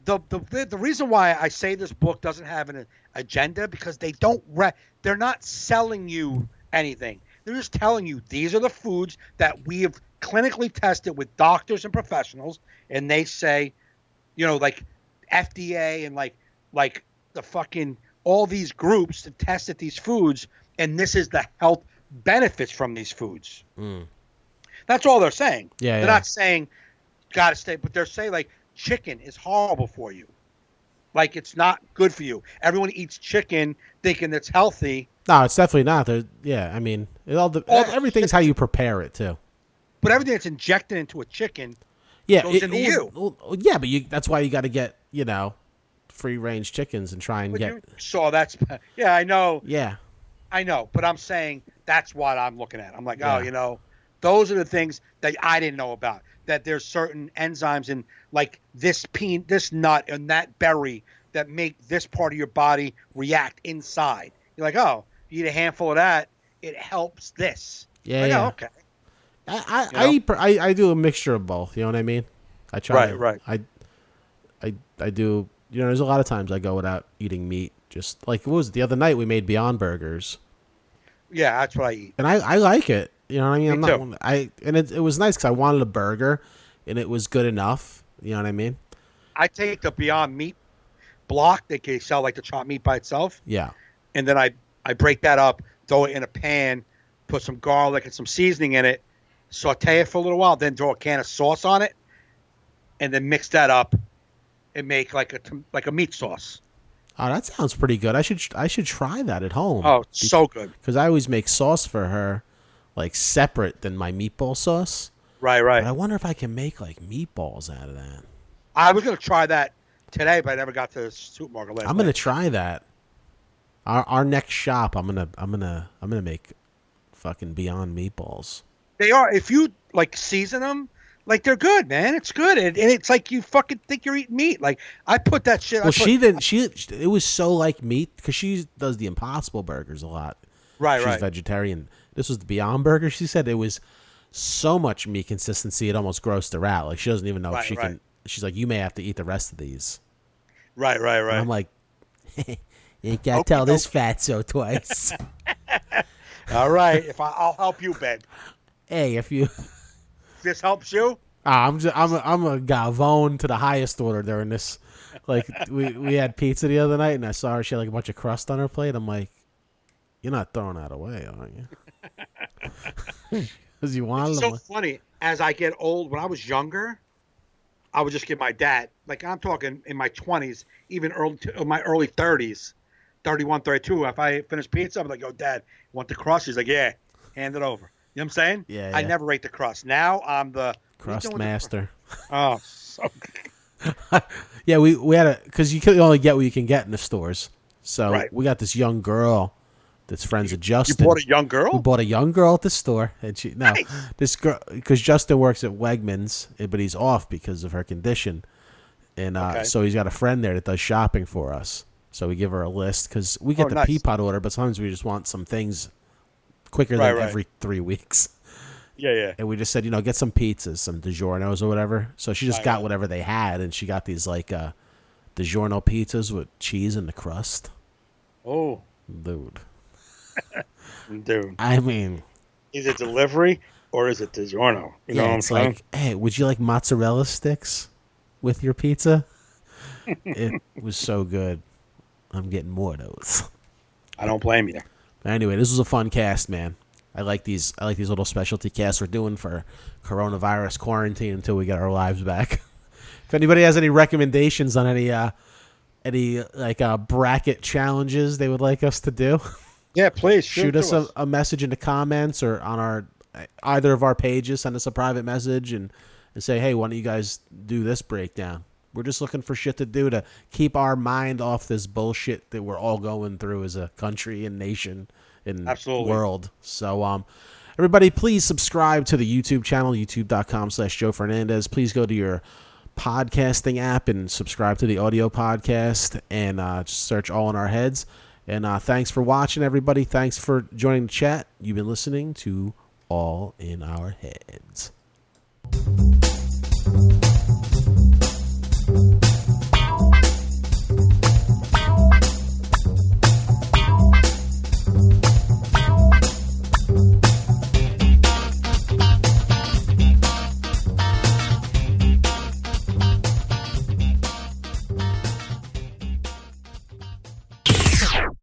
S3: the reason why I say this book doesn't have an agenda, because they're not selling you anything. They're just telling you these are the foods that we have clinically tested with doctors and professionals, and they say, like FDA and like the fucking all these groups that tested these foods, and this is the health benefits from these foods. That's all they're saying.
S2: Yeah,
S3: they're not saying gotta stay, but they're saying like chicken is horrible for you. Like, it's not good for you. Everyone eats chicken thinking it's healthy.
S2: No, it's definitely not. Everything's how you prepare it too.
S3: But everything that's injected into a chicken goes into you.
S2: Yeah, but that's why you got to get, free range chickens and try and get.
S3: Yeah, I know.
S2: Yeah,
S3: I know. But I'm saying that's what I'm looking at. I'm like, those are the things that I didn't know about. That there's certain enzymes in like this nut and that berry that make this part of your body react inside. You're like, oh, you eat a handful of that, it helps this.
S2: Yeah,
S3: like,
S2: yeah.
S3: Oh, okay.
S2: I do a mixture of both. You know what I mean? I try.
S3: Right.
S2: I do. There's a lot of times I go without eating meat. Just like, what was it, the other night we made Beyond Burgers.
S3: Yeah, that's what I eat.
S2: And I like it. You know what I mean?
S3: Me too.
S2: It was nice because I wanted a burger, and it was good enough. You know what I mean?
S3: I take the Beyond Meat block that they sell like the chopped meat by itself.
S2: Yeah.
S3: And then I break that up, throw it in a pan, put some garlic and some seasoning in it, saute it for a little while, then throw a can of sauce on it, and then mix that up and make like a meat sauce.
S2: Oh, that sounds pretty good. I should try that at home.
S3: Oh, so good.
S2: Because I always make sauce for her, like separate than my meatball sauce.
S3: Right.
S2: But I wonder if I can make like meatballs out of that.
S3: I was gonna try that today, but I never got to the supermarket.
S2: I'm gonna try that. Our next shop, I'm gonna make fucking Beyond Meatballs.
S3: They are. If you like season them, like they're good, man. It's good, and it's like you fucking think you're eating meat. Like I put that shit.
S2: Well, she didn't. It was so like meat because she does the Impossible Burgers a lot.
S3: Right.
S2: She's vegetarian. This was the Beyond Burger. She said it was so much meat consistency it almost grossed her out. Like she doesn't even know if she can. She's like, you may have to eat the rest of these.
S3: Right.
S2: And I'm like, you can't tell this fatso twice.
S3: All right, I'll help you, Ben.
S2: Hey, if
S3: this helps you,
S2: I'm a Galvone to the highest order during this. Like we had pizza the other night, and I saw her. She had like a bunch of crust on her plate. I'm like, you're not throwing that away, are you? Because you want them.
S3: It's so funny. As I get old, when I was younger, I would just give my dad, like I'm talking in my 20s, even my early 30s, 31, 32. If I finish pizza, I'm like, "Yo, Dad, want the crust?" He's like, "Yeah, hand it over." You know what I'm saying?
S2: Yeah,
S3: I
S2: yeah.
S3: never ate the crust. Now I'm the
S2: Crust master.
S3: Oh, so
S2: Yeah, we had because you can only get what you can get in the stores. So
S3: Right.
S2: we got this young girl that's friends with Justin.
S3: you bought a young girl?
S2: We bought a young girl at the store, and
S3: Nice.
S2: this girl, because Justin works at Wegmans, but he's off because of her condition, and
S3: Okay.
S2: so he's got a friend there that does shopping for us. So we give her a list because we get the
S3: nice.
S2: Peapod order, but sometimes we just want some things quicker
S3: Right,
S2: than
S3: right.
S2: every 3 weeks.
S3: Yeah.
S2: And we just said, get some pizzas, some DiGiorno's or whatever. So she just
S3: Right,
S2: got
S3: right.
S2: whatever they had, and she got these like DiGiorno pizzas with cheese in the crust.
S3: Oh,
S2: Dude.
S3: dude.
S2: I mean,
S3: Is it delivery or is it DiGiorno? You know what I'm
S2: it's
S3: saying?
S2: like, hey, would you like mozzarella sticks with your pizza? It was so good. I'm getting more of those.
S3: I don't blame you.
S2: Anyway, this was a fun cast, man. I like these little specialty casts we're doing for coronavirus quarantine until we get our lives back. If anybody has any recommendations on any bracket challenges they would like us to do,
S3: Yeah, please
S2: shoot us a message in the comments or on either of our pages. Send us a private message and say, hey, why don't you guys do this breakdown? We're just looking for shit to do to keep our mind off this bullshit that we're all going through as a country and nation and
S3: Absolutely.
S2: world. So everybody, please subscribe to the YouTube channel, youtube.com/Joe Fernandes. Please go to your podcasting app and subscribe to the audio podcast and just search All in Our Heads. And thanks for watching, everybody. Thanks for joining the chat. You've been listening to All in Our Heads.